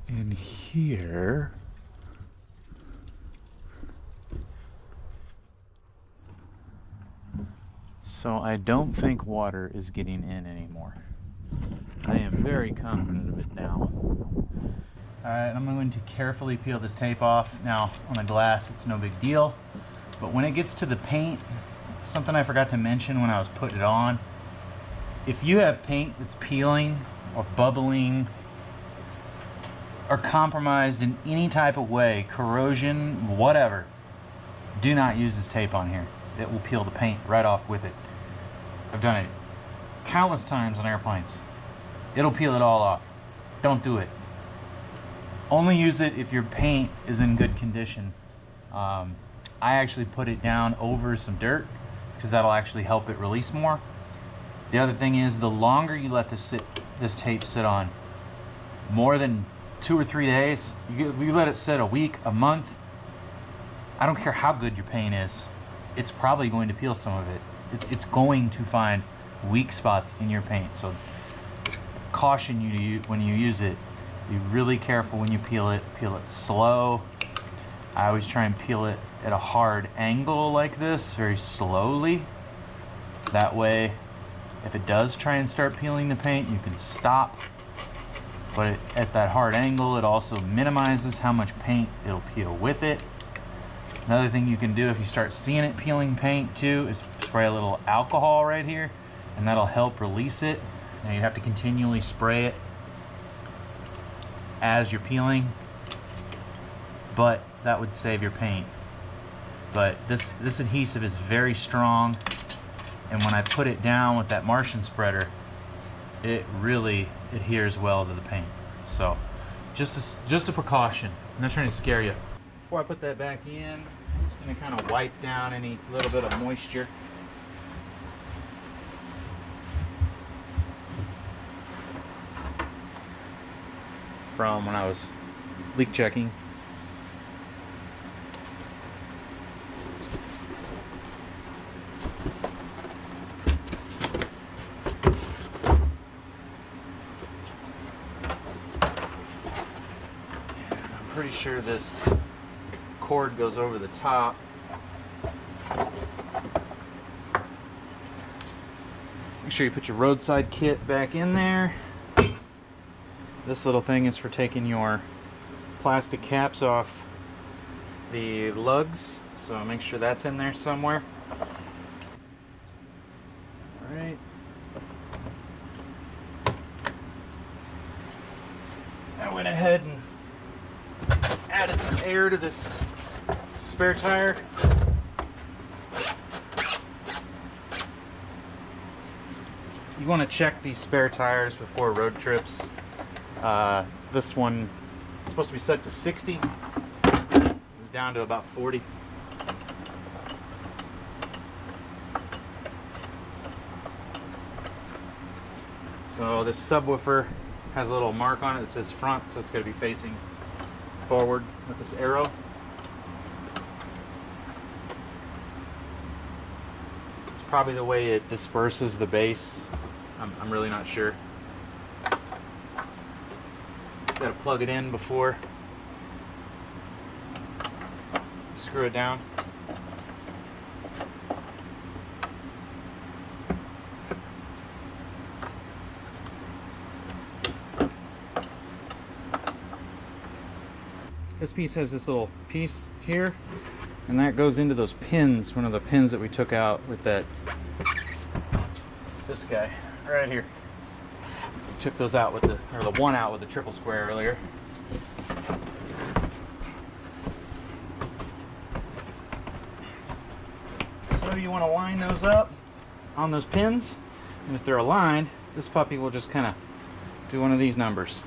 in here. So I don't think water is getting in anymore. I am very confident of it now. Alright, I'm going to carefully peel this tape off. Now, on the glass, it's no big deal. But when it gets to the paint, something I forgot to mention when I was putting it on, if you have paint that's peeling or bubbling or compromised in any type of way, corrosion, whatever, do not use this tape on here. It will peel the paint right off with it. I've done it countless times on airplanes. It'll peel it all off. Don't do it. Only use it if your paint is in good condition. I actually put it down over some dirt because that'll actually help it release more. The other thing is, the longer you let this tape sit on, more than 2 or 3 days, you let it sit a week, a month, I don't care how good your paint is, it's probably going to peel some of it. It's going to find weak spots in your paint. So caution you when you use it, be really careful when you peel it slow. I always try and peel it at a hard angle like this, very slowly. That way, if it does try and start peeling the paint, you can stop. But at that hard angle, it also minimizes how much paint it'll peel with it. Another thing you can do if you start seeing it peeling paint too is spray a little alcohol right here, and that'll help release it. Now you have to continually spray it as you're peeling, but that would save your paint. But this adhesive is very strong, and when I put it down with that Martian spreader, it really adheres well to the paint. So just a precaution. I'm not trying to scare you. Before I put that back in, I'm just going to kind of wipe down any little bit of moisture. From when I was leak checking. I'm pretty sure this cord goes over the top. Make sure you put your roadside kit back in there. This little thing is for taking your plastic caps off the lugs, so make sure that's in there somewhere. Alright. I went ahead and added some air to this spare tire. You want to check these spare tires before road trips. This one is supposed to be set to 60. It was down to about 40. So this subwoofer has a little mark on it that says front, so it's going to be facing forward with this arrow. It's probably the way it disperses the bass. I'm really not sure. Got to plug it in before you screw it down. This piece has this little piece here And that goes into those pins, one of the pins that we took out with that, this guy right here. We took those out with the one out with the triple square earlier. So you want to line those up on those pins, and if they're aligned, this puppy will just kind of do one of these numbers.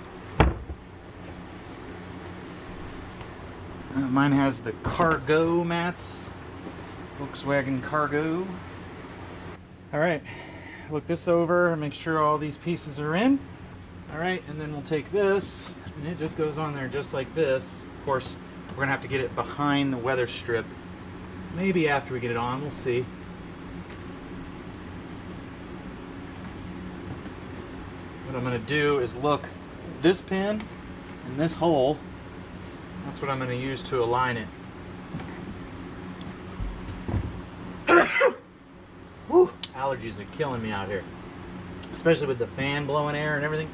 Mine has the cargo mats, Volkswagen Cargo. All right, look this over, make sure all these pieces are in. All right, and then we'll take this, and it just goes on there just like this. Of course, we're gonna have to get it behind the weather strip. Maybe after we get it on, we'll see. What I'm gonna do is look this pin and this hole. That's what I'm going to use to align it. Whew, allergies are killing me out here, especially with the fan blowing air and everything.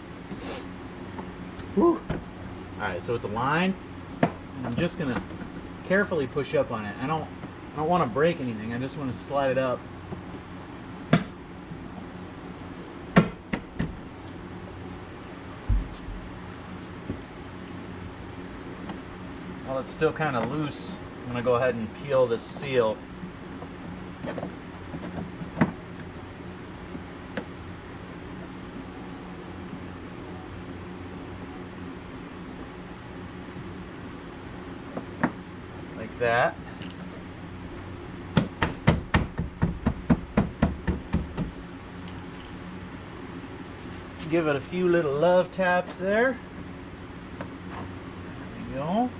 Whew. All right, so it's aligned, and I'm just going to carefully push up on it. I don't want to break anything. I just want to slide it up. While it's still kind of loose, I'm going to go ahead and peel this seal. Like that. Give it a few little love taps there. There we go.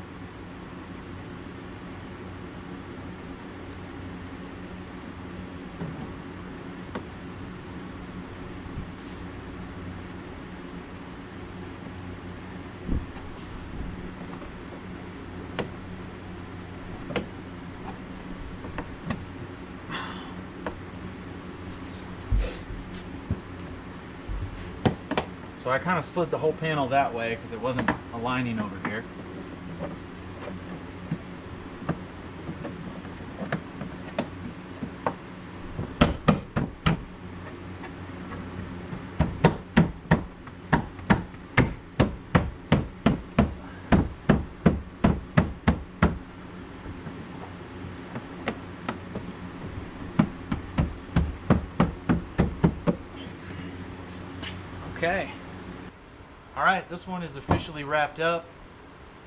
So I kind of slid the whole panel that way because it wasn't aligning over here. Okay. Alright, this one is officially wrapped up.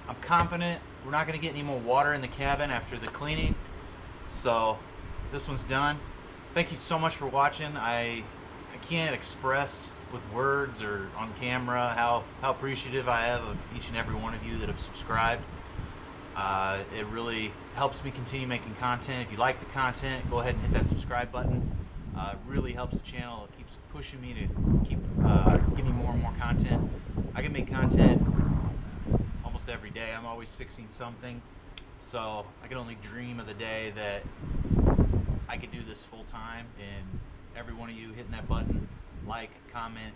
I'm confident we're not going to get any more water in the cabin after the cleaning. So this one's done. Thank you so much for watching. I can't express with words or on camera how appreciative I am of each and every one of you that have subscribed. It really helps me continue making content. If you like the content, go ahead and hit that subscribe button. It really helps the channel. It keeps pushing me to keep giving more and more content. I can make content almost every day. I'm always fixing something. So I can only dream of the day that I could do this full time, and every one of you hitting that button, like, comment,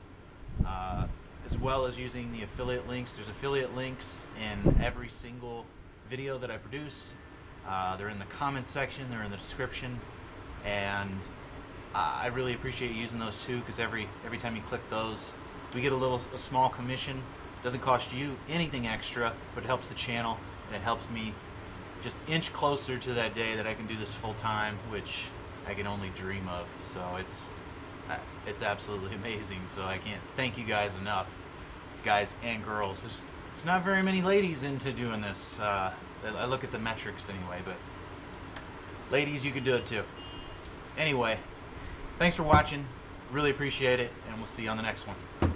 as well as using the affiliate links. There's affiliate links in every single video that I produce. They're in the comment section, they're in the description, and I really appreciate using those too, because every time you click those, we get a small commission. Doesn't cost you anything extra, but it helps the channel, and it helps me just inch closer to that day that I can do this full time, which I can only dream of. So it's absolutely amazing. So I can't thank you guys enough, guys and girls. There's not very many ladies into doing this. I look at the metrics anyway, but ladies, you can do it too. Anyway, thanks for watching. Really appreciate it, and we'll see you on the next one.